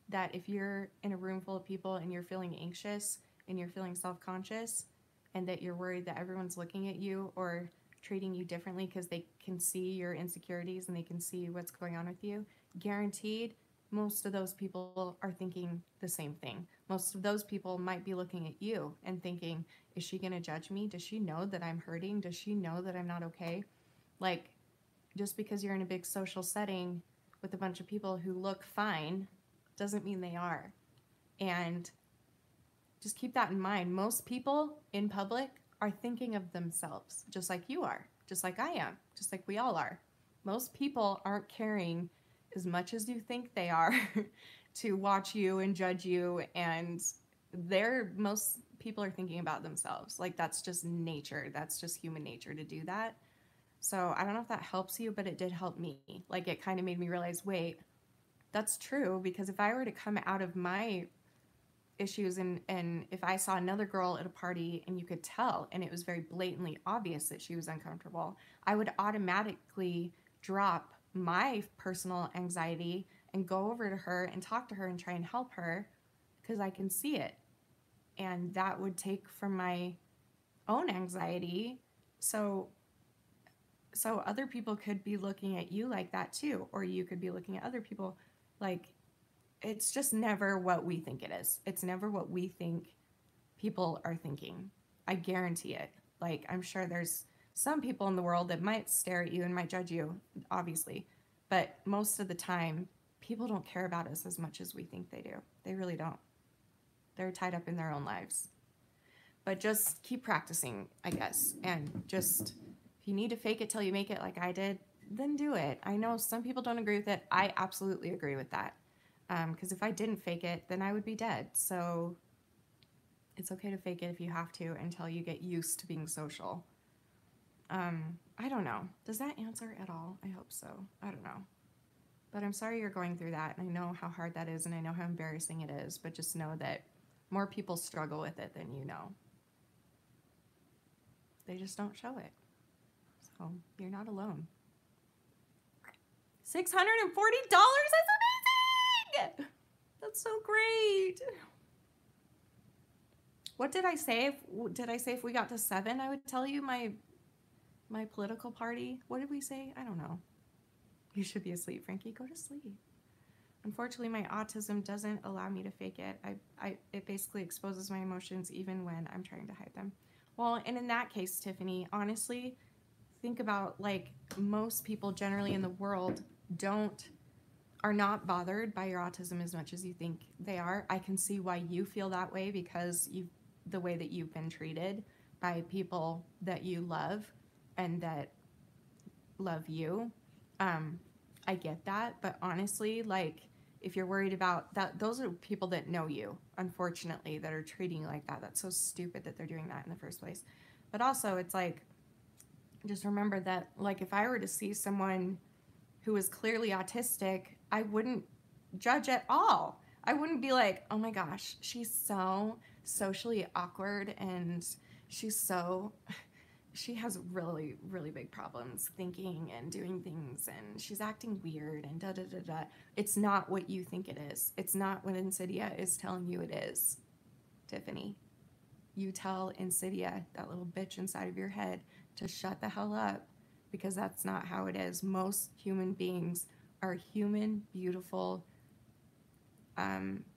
that if you're in a room full of people and you're feeling anxious and you're feeling self-conscious and that you're worried that everyone's looking at you or treating you differently because they can see your insecurities and they can see what's going on with you, guaranteed most of those people are thinking the same thing. Most of those people might be looking at you and thinking, is she going to judge me? Does she know that I'm hurting? Does she know that I'm not okay? Like, just because you're in a big social setting with a bunch of people who look fine doesn't mean they are. And just keep that in mind. Most people in public are thinking of themselves, just like you are, just like I am, just like we all are. Most people aren't caring as much as you think they are to watch you and judge you, and most people are thinking about themselves. Like, that's just nature. That's just human nature to do that. So I don't know if that helps you, but it did help me. Like, it kind of made me realize, wait, that's true, because if I were to come out of my issues and if I saw another girl at a party and you could tell and it was very blatantly obvious that she was uncomfortable, I would automatically drop my personal anxiety and go over to her and talk to her and try and help her because I can see it. And that would take from my own anxiety. So other people could be looking at you like that too, or you could be looking at other people like, it's just never what we think it is. It's never what we think people are thinking. I guarantee it. Like, I'm sure there's some people in the world that might stare at you and might judge you, obviously. But most of the time, people don't care about us as much as we think they do. They really don't. They're tied up in their own lives. But just keep practicing, I guess. And just, if you need to fake it till you make it like I did, then do it. I know some people don't agree with it. I absolutely agree with that. Because if I didn't fake it, then I would be dead. So it's okay to fake it if you have to until you get used to being social. I don't know. Does that answer at all? I hope so. I don't know. But I'm sorry you're going through that. And I know how hard that is and I know how embarrassing it is. But just know that more people struggle with it than you know. They just don't show it. So you're not alone. $640? That's amazing! That's so great. What did I say? Did I say if we got to 7, I would tell you my political party? What did we say? I don't know. You should be asleep, Frankie. Go to sleep. Unfortunately, my autism doesn't allow me to fake it. It basically exposes my emotions even when I'm trying to hide them. Well, and in that case, Tiffany, honestly, think about like most people generally in the world don't are not bothered by your autism as much as you think they are. I can see why you feel that way because you the way that you've been treated by people that you love and that love you. Um, I get that, but honestly, like if you're worried about that, those are people that know you, unfortunately, that are treating you like that. That's so stupid that they're doing that in the first place. But also, it's like, just remember that, like, if I were to see someone who is clearly autistic, I wouldn't judge at all. I wouldn't be like, oh my gosh, she's so socially awkward and she's so she has really, really big problems thinking and doing things, and she's acting weird and da da da da. It's not what you think it is. It's not what Insidia is telling you it is, Tiffany. You tell Insidia, that little bitch inside of your head, to shut the hell up because that's not how it is. Most human beings are human, beautiful,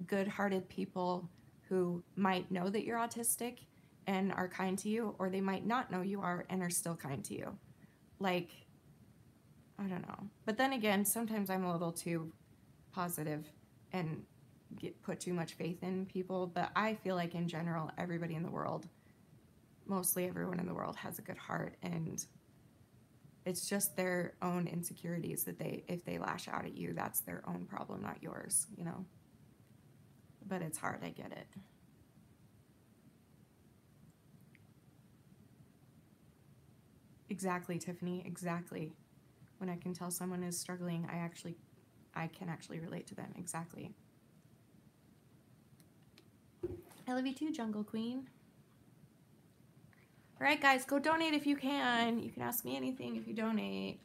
good-hearted people who might know that you're autistic and are kind to you, or they might not know you are and are still kind to you. Like, I don't know. But then again, sometimes I'm a little too positive and put too much faith in people. But I feel like in general, everybody in the world, mostly everyone in the world, has a good heart, and it's just their own insecurities that if they lash out at you, that's their own problem, not yours, you know. But it's hard, I get it. Exactly, Tiffany, exactly. When I can tell someone is struggling, I can actually relate to them, exactly. I love you too, Jungle Queen. All right, guys, go donate if you can. You can ask me anything if you donate.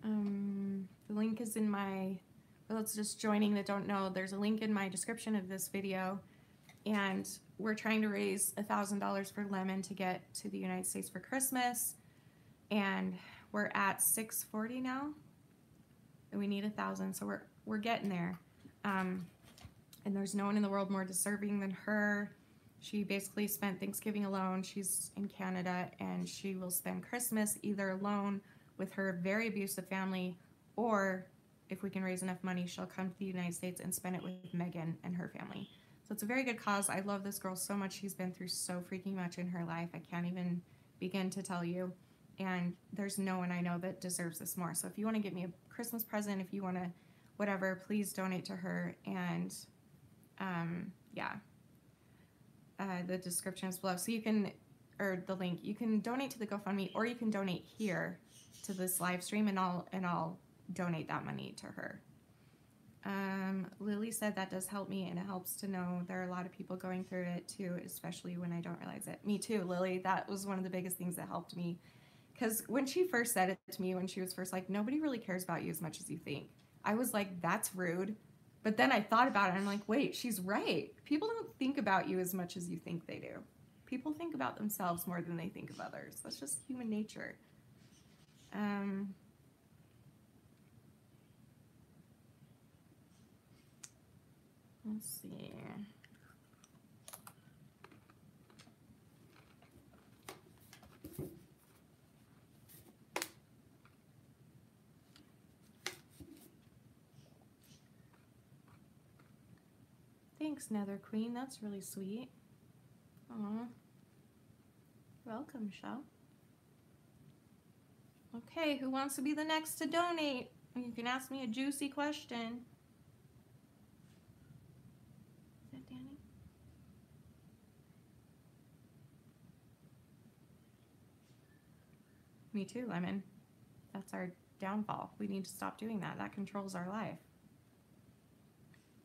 The link is in my, for those just joining that don't know, there's a link in my description of this video, and we're trying to raise $1,000 for Lemon to get to the United States for Christmas, and we're at 640 now, and we need 1,000, so we're getting there. And there's no one in the world more deserving than her. She basically spent Thanksgiving alone. She's in Canada, and she will spend Christmas either alone with her very abusive family, or if we can raise enough money, she'll come to the United States and spend it with Megan and her family. So it's a very good cause. I love this girl so much. She's been through so freaking much in her life. I can't even begin to tell you. And there's no one I know that deserves this more. So if you want to get me a Christmas present, if you want to whatever, please donate to her. And yeah, the description is below. So you can, or the link, you can donate to the GoFundMe, or you can donate here to this live stream, and I'll donate that money to her. Lily said that does help me, and it helps to know there are a lot of people going through it too, especially when I don't realize it. Me too, Lily. That was one of the biggest things that helped me, because when she first said it to me, when she was first like, nobody really cares about you as much as you think, I was like, that's rude. But then I thought about it, and I'm like, wait, she's right. People don't think about you as much as you think they do. People think about themselves more than they think of others. That's just human nature. Let's see. Thanks, Nether Queen. That's really sweet. Aw. Welcome, Shell. Okay, who wants to be the next to donate? You can ask me a juicy question. Is that Danny? Me too, Lemon. That's our downfall. We need to stop doing that. That controls our life.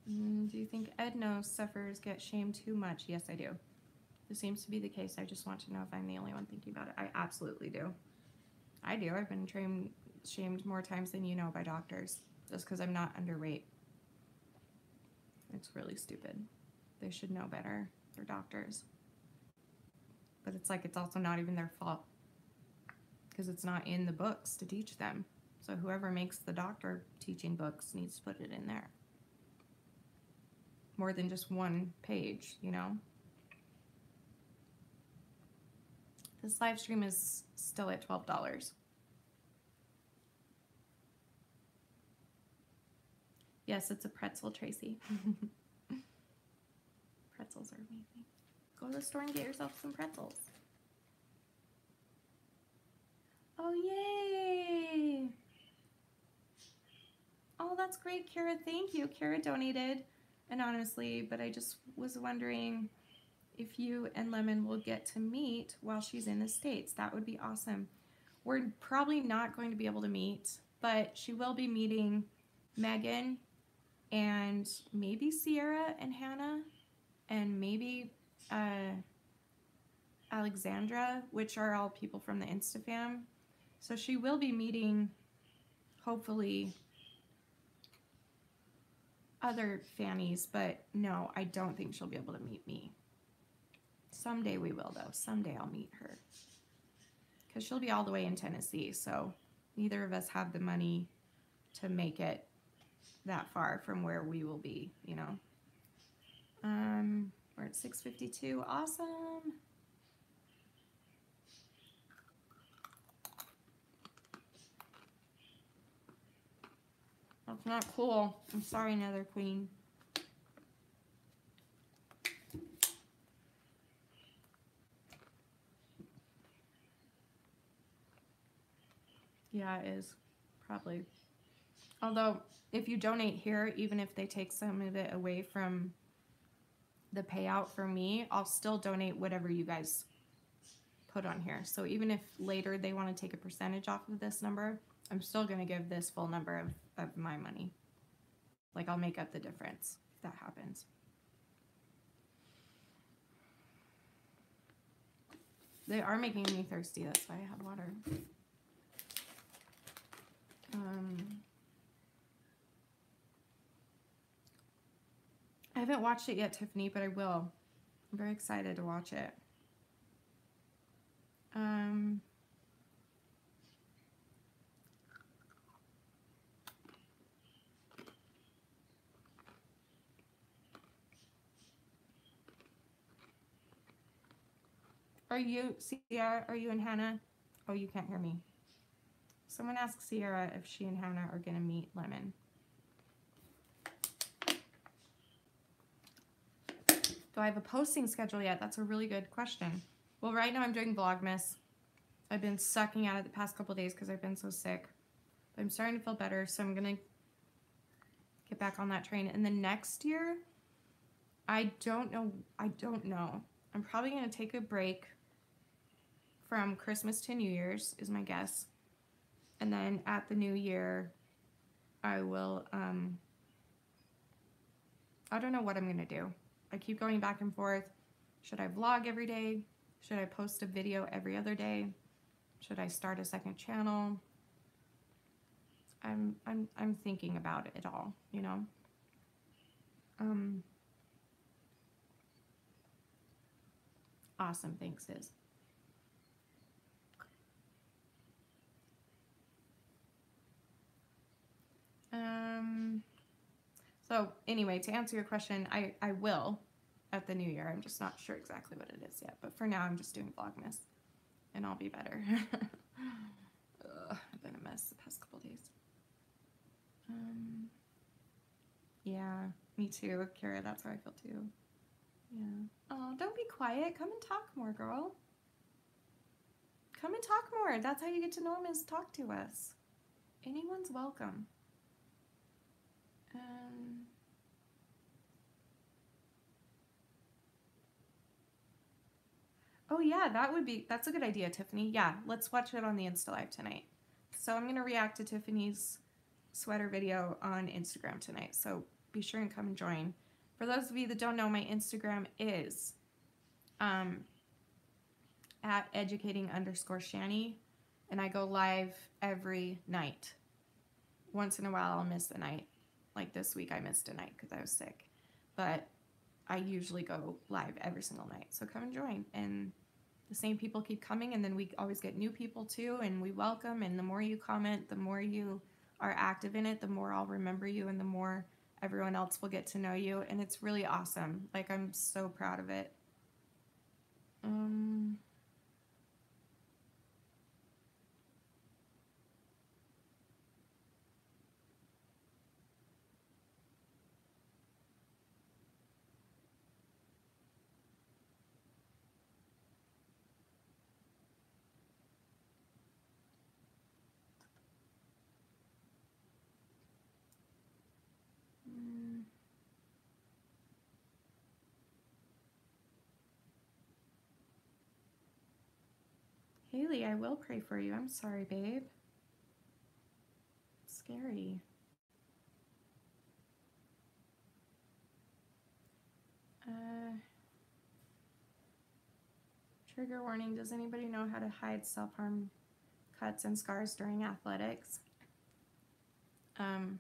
Do you think Edno sufferers get shamed too much? Yes, I do. This seems to be the case. I just want to know if I'm the only one thinking about it. I absolutely do. I do. I've been shamed more times than you know by doctors just because I'm not underweight. It's really stupid. They should know better. They're doctors. But it's like it's also not even their fault because it's not in the books to teach them. So whoever makes the doctor teaching books needs to put it in there. More than just one page, you know? This live stream is still at $12. Yes, it's a pretzel, Tracy. Pretzels are amazing. Go to the store and get yourself some pretzels. Oh, yay! Oh, that's great, Kara. Thank you. Kara donated anonymously, but I just was wondering if you and Lemon will get to meet while she's in the States. That would be awesome. We're probably not going to be able to meet, but she will be meeting Megan and maybe Sierra and Hannah and maybe Alexandra, which are all people from the InstaFam. So she will be meeting, hopefully, other Fannies, but no, I don't think she'll be able to meet me. Someday we will, though. Someday I'll meet her. Because she'll be all the way in Tennessee, so neither of us have the money to make it that far from where we will be, you know. We're at 6:52. Awesome. That's not cool. I'm sorry, Nether Queen. Yeah, it is. Probably. Although, if you donate here, even if they take some of it away from the payout for me, I'll still donate whatever you guys put on here. So even if later they want to take a percentage off of this number, I'm still going to give this full number of my money. Like, I'll make up the difference if that happens. They are making me thirsty. That's why I have water. I haven't watched it yet, Tiffany, but I will. I'm very excited to watch it. Are you, Sierra, are you and Hannah? Oh, you can't hear me. Someone asked Sierra if she and Hannah are going to meet Lemon. Do I have a posting schedule yet? That's a really good question. Well, right now I'm doing Vlogmas. I've been sucking at it the past couple days because I've been so sick. But I'm starting to feel better, so I'm going to get back on that train. And then next year, I don't know. I'm probably going to take a break from Christmas to New Year's, is my guess. And then at the New Year, I will, I don't know what I'm going to do. I keep going back and forth. Should I vlog every day? Should I post a video every other day? Should I start a second channel? I'm thinking about it all, you know. Awesome, thanks, Iz. So anyway, to answer your question, I will at the New Year. I'm just not sure exactly what it is yet. But for now, I'm just doing Vlogmas. And I'll be better. I've been a mess the past couple days. Yeah, me too, Kara. That's how I feel too. Yeah. Oh, don't be quiet. Come and talk more, girl. Come and talk more. That's how you get to know him, is talk to us. Anyone's welcome. Oh yeah, that's a good idea, Tiffany. Yeah, let's watch it on the Insta Live tonight. So I'm gonna react to Tiffany's sweater video on Instagram tonight. So be sure and come and join. For those of you that don't know, my Instagram is at educating_Shanny, and I go live every night. Once in a while I'll miss a night. Like this week I missed a night because I was sick. But I usually go live every single night. So come and join. And the same people keep coming, and then we always get new people too, and we welcome. And the more you comment, the more you are active in it, the more I'll remember you, and the more everyone else will get to know you. And it's really awesome. Like, I'm so proud of it. Um, mm, Haley, I will pray for you. I'm sorry, babe. It's scary. Uh, Trigger warning. Does anybody know how to hide self-harm cuts and scars during athletics? Um,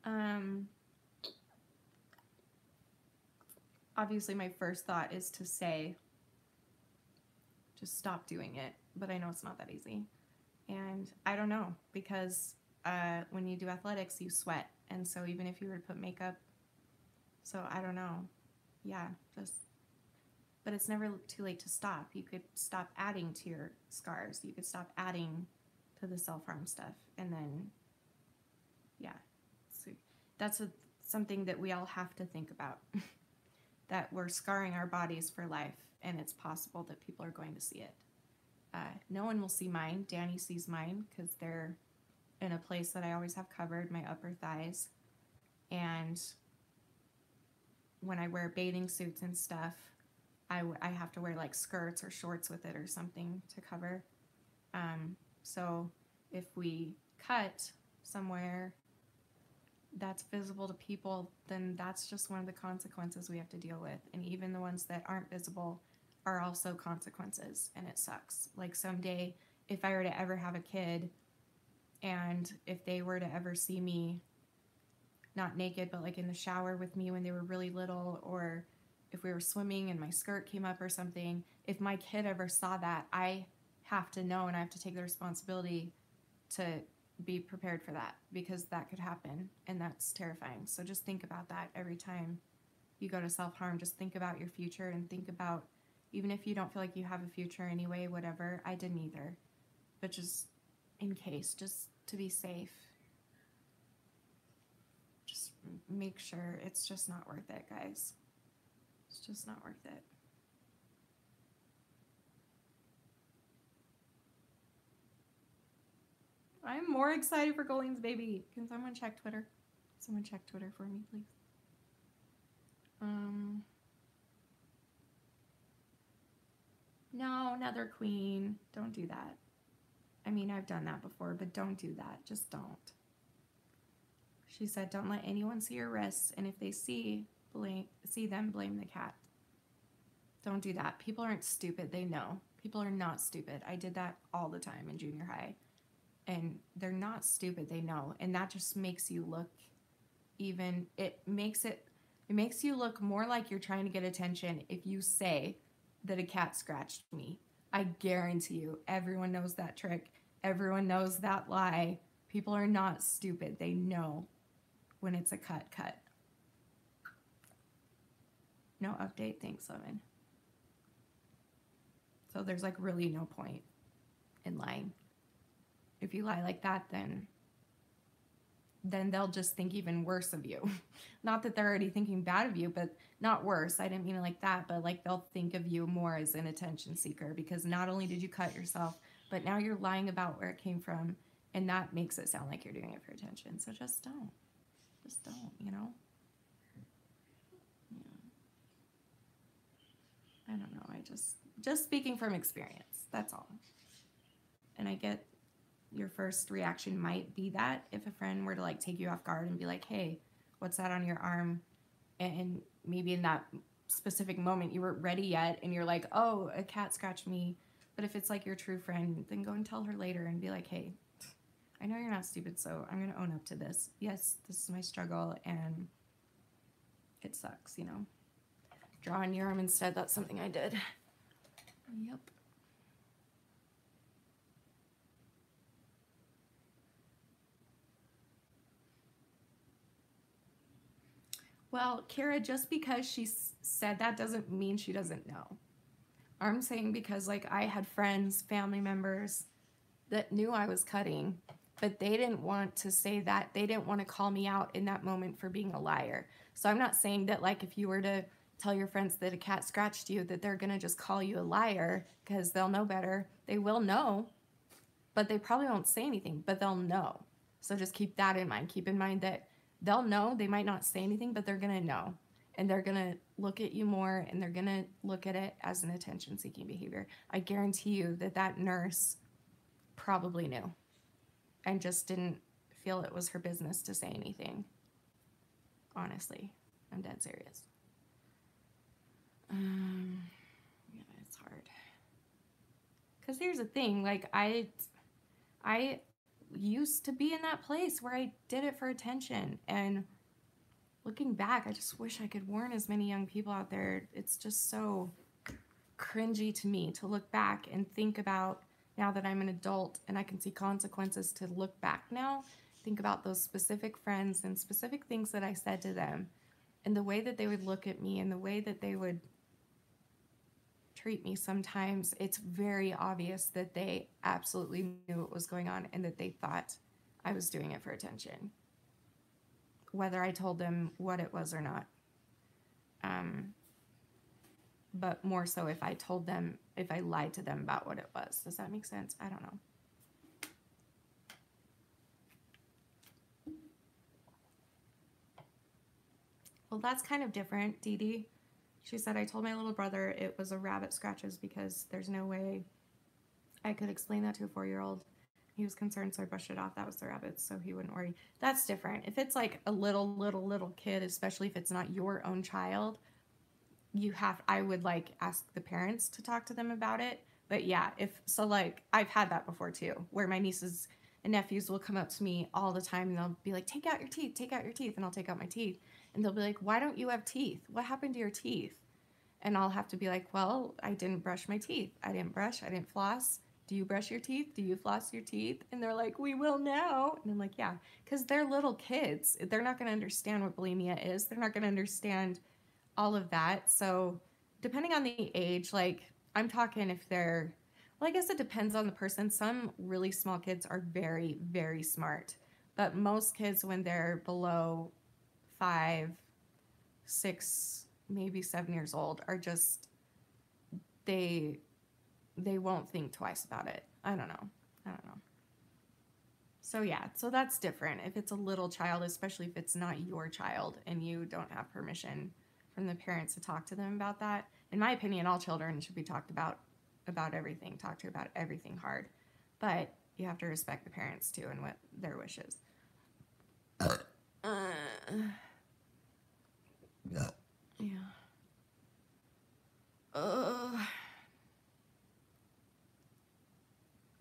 um, Obviously, my first thought is to say, just stop doing it. But I know it's not that easy. And I don't know, because when you do athletics, you sweat. And so even if you were to put makeup, so I don't know. Yeah, just, but it's never too late to stop. You could stop adding to your scars. You could stop adding to the self-harm stuff. And then, yeah, so that's something that we all have to think about. That we're scarring our bodies for life, and it's possible that people are going to see it. No one will see mine. Danny sees mine because they're in a place that I always have covered, my upper thighs. And when I wear bathing suits and stuff, I have to wear like skirts or shorts with it or something to cover. So if we cut somewhere that's visible to people, then that's just one of the consequences we have to deal with. And even the ones that aren't visible are also consequences, and it sucks. Like someday, if I were to ever have a kid, and if they were to ever see me not naked, but like in the shower with me when they were really little, or if we were swimming and my skirt came up or something, if my kid ever saw that, I have to know, and I have to take the responsibility to be prepared for that, because that could happen, and that's terrifying. So just think about that every time you go to self-harm. Just think about your future, and think about, even if you don't feel like you have a future anyway, whatever. I didn't either, but just in case, just to be safe, just make sure. It's just not worth it, guys. It's just not worth it. I'm more excited for Colleen's baby. Can someone check Twitter? Someone check Twitter for me, please. No, another queen. Don't do that. I mean, I've done that before, but don't do that. Just don't. She said, don't let anyone see your wrists, and if they see them, blame the cat. Don't do that. People aren't stupid. They know. People are not stupid. I did that all the time in junior high. And they're not stupid. They know. And that just makes you look it makes you look more like you're trying to get attention if you say that a cat scratched me. I guarantee you, everyone knows that trick. Everyone knows that lie. People are not stupid. They know when it's a cut. No update. Thanks, Lemon. So there's like really no point in lying. If you lie like that, then they'll just think even worse of you. Not that they're already thinking bad of you, but not worse. I didn't mean it like that, but like they'll think of you more as an attention seeker, because not only did you cut yourself, but now you're lying about where it came from, and that makes it sound like you're doing it for attention. So just don't. Just don't, you know? Yeah. I don't know. I just speaking from experience. That's all. And I get your first reaction might be that if a friend were to like take you off guard and be like, hey, what's that on your arm? And maybe in that specific moment you weren't ready yet, and you're like, oh, a cat scratched me. But if it's like your true friend, then go and tell her later and be like, hey, I know you're not stupid, so I'm going to own up to this. Yes, this is my struggle, and it sucks, you know. Drawing your arm instead, that's something I did. Yep. Well, Kara, just because she said that doesn't mean she doesn't know. I'm saying because, like, I had friends, family members that knew I was cutting, but they didn't want to say that. They didn't want to call me out in that moment for being a liar. So I'm not saying that, like, if you were to tell your friends that a cat scratched you, that they're going to just call you a liar because they'll know better. They will know, but they probably won't say anything, but they'll know. So just keep that in mind. Keep in mind that they'll know. They might not say anything, but they're going to know. And they're going to look at you more, and they're going to look at it as an attention-seeking behavior. I guarantee you that that nurse probably knew and just didn't feel it was her business to say anything. Honestly, I'm dead serious. Yeah, it's hard. Because here's the thing, like, I used to be in that place where I did it for attention, and looking back, I just wish I could warn as many young people out there. It's just so cringy to me to look back and think about, now that I'm an adult and I can see consequences, to look back now, think about those specific friends and specific things that I said to them, and the way that they would look at me and the way that they would treat me sometimes. It's very obvious that they absolutely knew what was going on and that they thought I was doing it for attention, whether I told them what it was or not. But more so if I told them, if I lied to them about what it was. Does that make sense? I don't know. Well, that's kind of different, Dee Dee. She said, I told my little brother it was a rabbit scratches because there's no way I could explain that to a 4-year-old. He was concerned, so I brushed it off. That was the rabbits, so he wouldn't worry. That's different. If it's like a little kid, especially if it's not your own child, I would like ask the parents to talk to them about it. But yeah, like I've had that before too, where my nieces and nephews will come up to me all the time and they'll be like, take out your teeth, and I'll take out my teeth. And they'll be like, why don't you have teeth? What happened to your teeth? And I'll have to be like, well, I didn't brush my teeth. I didn't brush, I didn't floss. Do you brush your teeth? Do you floss your teeth? And they're like, we will now. And I'm like, yeah, because they're little kids. They're not going to understand what bulimia is. They're not going to understand all of that. So depending on the age, like I'm talking if they're, well, I guess it depends on the person. Some really small kids are very, very smart. But most kids, when they're below 5, 6, maybe 7 years old, are just, they won't think twice about it. I don't know. So yeah, so that's different. If it's a little child, especially if it's not your child and you don't have permission from the parents to talk to them about that. In my opinion, all children should be talked about everything, talked to about everything hard. But you have to respect the parents too and what their wishes. Yeah.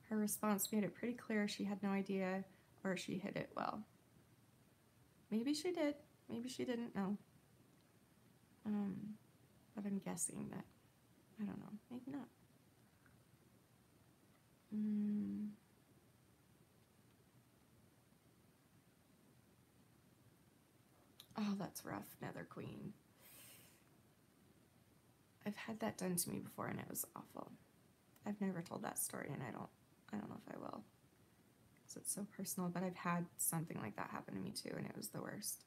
Her response made it pretty clear she had no idea, or she hid it well. Maybe she did. Maybe she didn't know. But I'm guessing that, I don't know, maybe not. Oh, that's rough, Nether Queen. I've had that done to me before and it was awful. I've never told that story and I don't know if I will, because it's so personal, but I've had something like that happen to me too and it was the worst.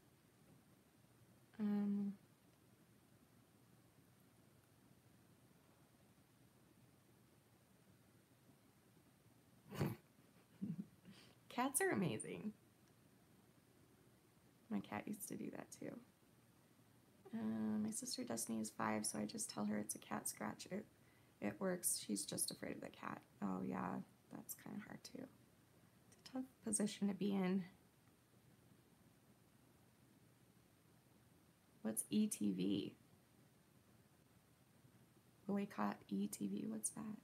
Cats are amazing. My cat used to do that too. My sister Destiny is 5, so I just tell her it's a cat scratch. It works. She's just afraid of the cat. Oh yeah, that's kind of hard too. It's a tough position to be in. What's ETV? Boycott ETV, what's that?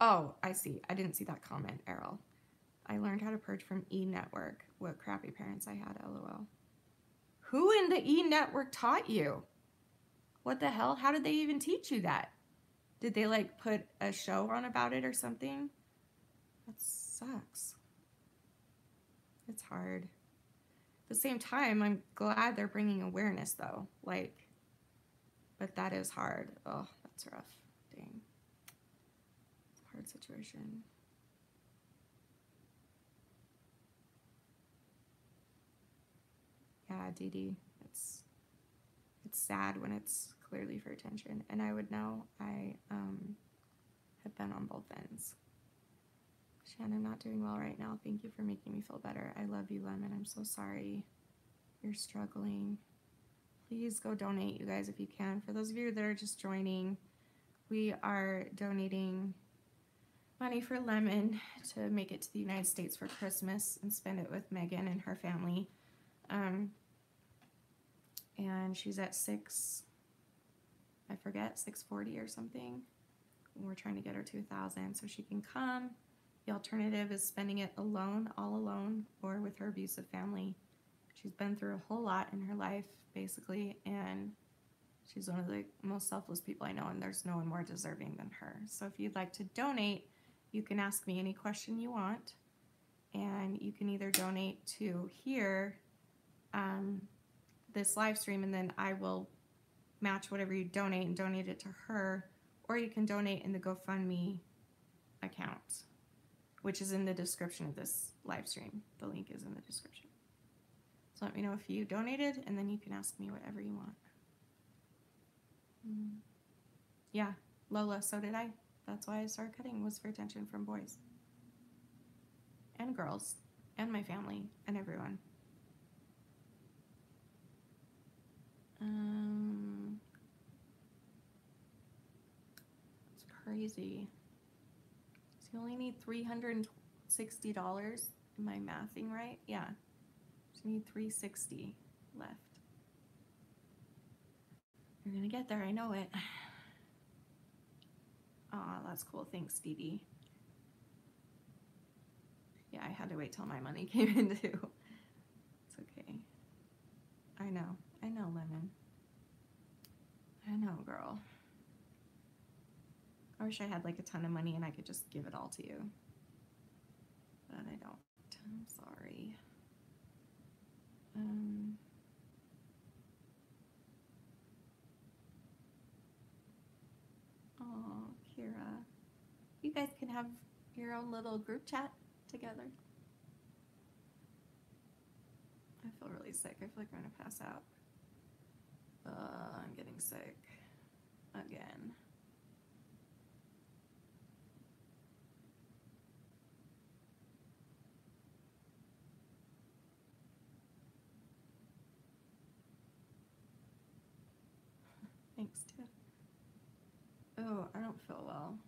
Oh, I see. I didn't see that comment, Errol. I learned how to purge from E-Network. What crappy parents I had, LOL. Who in the E-Network taught you? What the hell? How did they even teach you that? Did they like put a show on about it or something? That sucks. It's hard. At the same time, I'm glad they're bringing awareness though. Like, but that is hard. Oh, that's rough. Dang. It's a hard situation. Yeah, Dee Dee. It's sad when it's clearly for attention. And I would know. I have been on both ends. Shannon, I'm not doing well right now. Thank you for making me feel better. I love you, Lemon. I'm so sorry you're struggling. Please go donate, you guys, if you can. For those of you that are just joining, we are donating money for Lemon to make it to the United States for Christmas and spend it with Megan and her family. And she's at 640 or something. We're trying to get her to 1,000 so she can come. The alternative is spending it alone, all alone, or with her abusive family. She's been through a whole lot in her life, basically, and she's one of the most selfless people I know, and there's no one more deserving than her. So if you'd like to donate, you can ask me any question you want, and you can either donate to here, this live stream, and then I will match whatever you donate and donate it to her, or you can donate in the GoFundMe account, which is in the description of this live stream. The link is in the description. So let me know if you donated, and then you can ask me whatever you want. Yeah, Lola, so did I. That's why I started cutting, was for attention from boys and girls and my family and everyone. It's crazy. So you only need $360. Am I mathing right? Yeah. So you need $360 left. You're gonna get there, I know it. Aw, that's cool. Thanks, Dee Dee. Yeah, I had to wait till my money came in too. It's okay. I know, Lemon. I know, girl. I wish I had like a ton of money and I could just give it all to you. But I don't. I'm sorry. Oh, Kira. You guys can have your own little group chat together. I feel really sick. I feel like I'm gonna pass out. I'm getting sick again. Thanks, too. Oh, I don't feel well.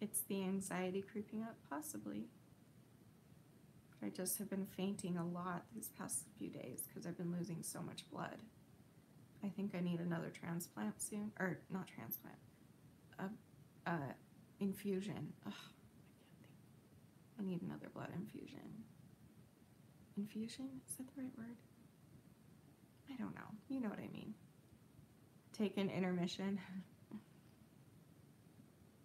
It's the anxiety creeping up, possibly. I just have been fainting a lot these past few days because I've been losing so much blood. I think I need another transplant soon. Or, not transplant. Infusion. Ugh, I can't think. I need another blood infusion. Infusion? Is that the right word? I don't know. You know what I mean. Take an intermission.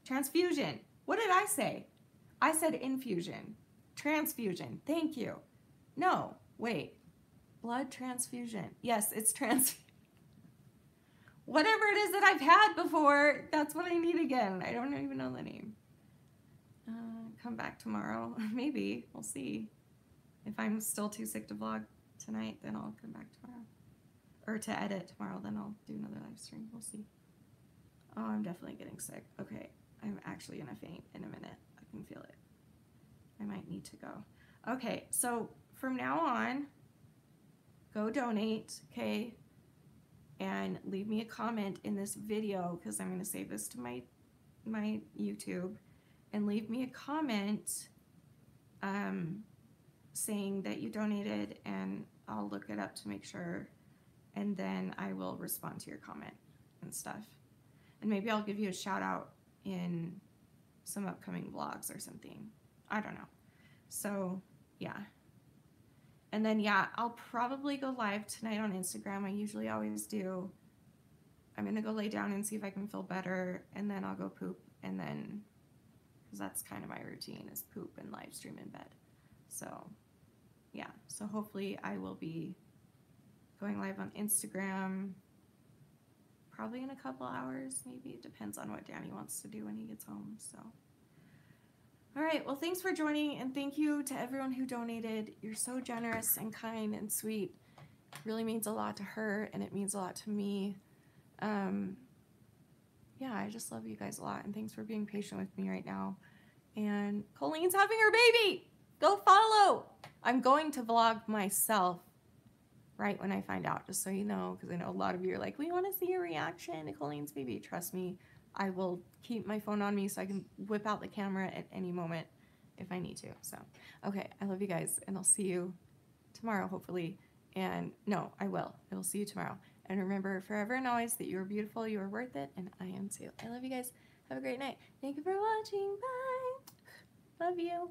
Transfusion. What did I say? I said infusion. Transfusion. Thank you. No, wait. Blood transfusion. Yes, it's whatever it is that I've had before, that's what I need again. I don't even know the name. Come back tomorrow. Maybe. We'll see. If I'm still too sick to vlog tonight, then I'll come back tomorrow. Or to edit tomorrow, then I'll do another live stream. We'll see. Oh, I'm definitely getting sick. Okay. I'm actually gonna faint in a minute. I can feel it. I might need to go. Okay, so from now on, go donate, okay? And leave me a comment in this video, because I'm gonna save this to my YouTube, and leave me a comment saying that you donated, and I'll look it up to make sure, and then I will respond to your comment and stuff. And maybe I'll give you a shout out in some upcoming vlogs or something. I don't know. So, yeah. And then, yeah, I'll probably go live tonight on Instagram. I usually always do. I'm going to go lay down and see if I can feel better, and then I'll go poop, and then, because that's kind of my routine, is poop and live stream in bed. So, yeah. So hopefully I will be going live on Instagram probably in a couple hours, maybe. It depends on what Danny wants to do when he gets home, so. All right, well, thanks for joining, and thank you to everyone who donated. You're so generous and kind and sweet. It really means a lot to her, and it means a lot to me. Yeah, I just love you guys a lot, and thanks for being patient with me right now. And Colleen's having her baby. Go follow. I'm going to vlog myself right when I find out, just so you know, because I know a lot of you are like, we want to see your reaction to Colleen's baby. Trust me, I will keep my phone on me so I can whip out the camera at any moment if I need to. So, okay, I love you guys, and I'll see you tomorrow, hopefully. And no, I will. I will see you tomorrow. And remember forever and always that you are beautiful, you are worth it, and I am too. I love you guys. Have a great night. Thank you for watching. Bye. Love you.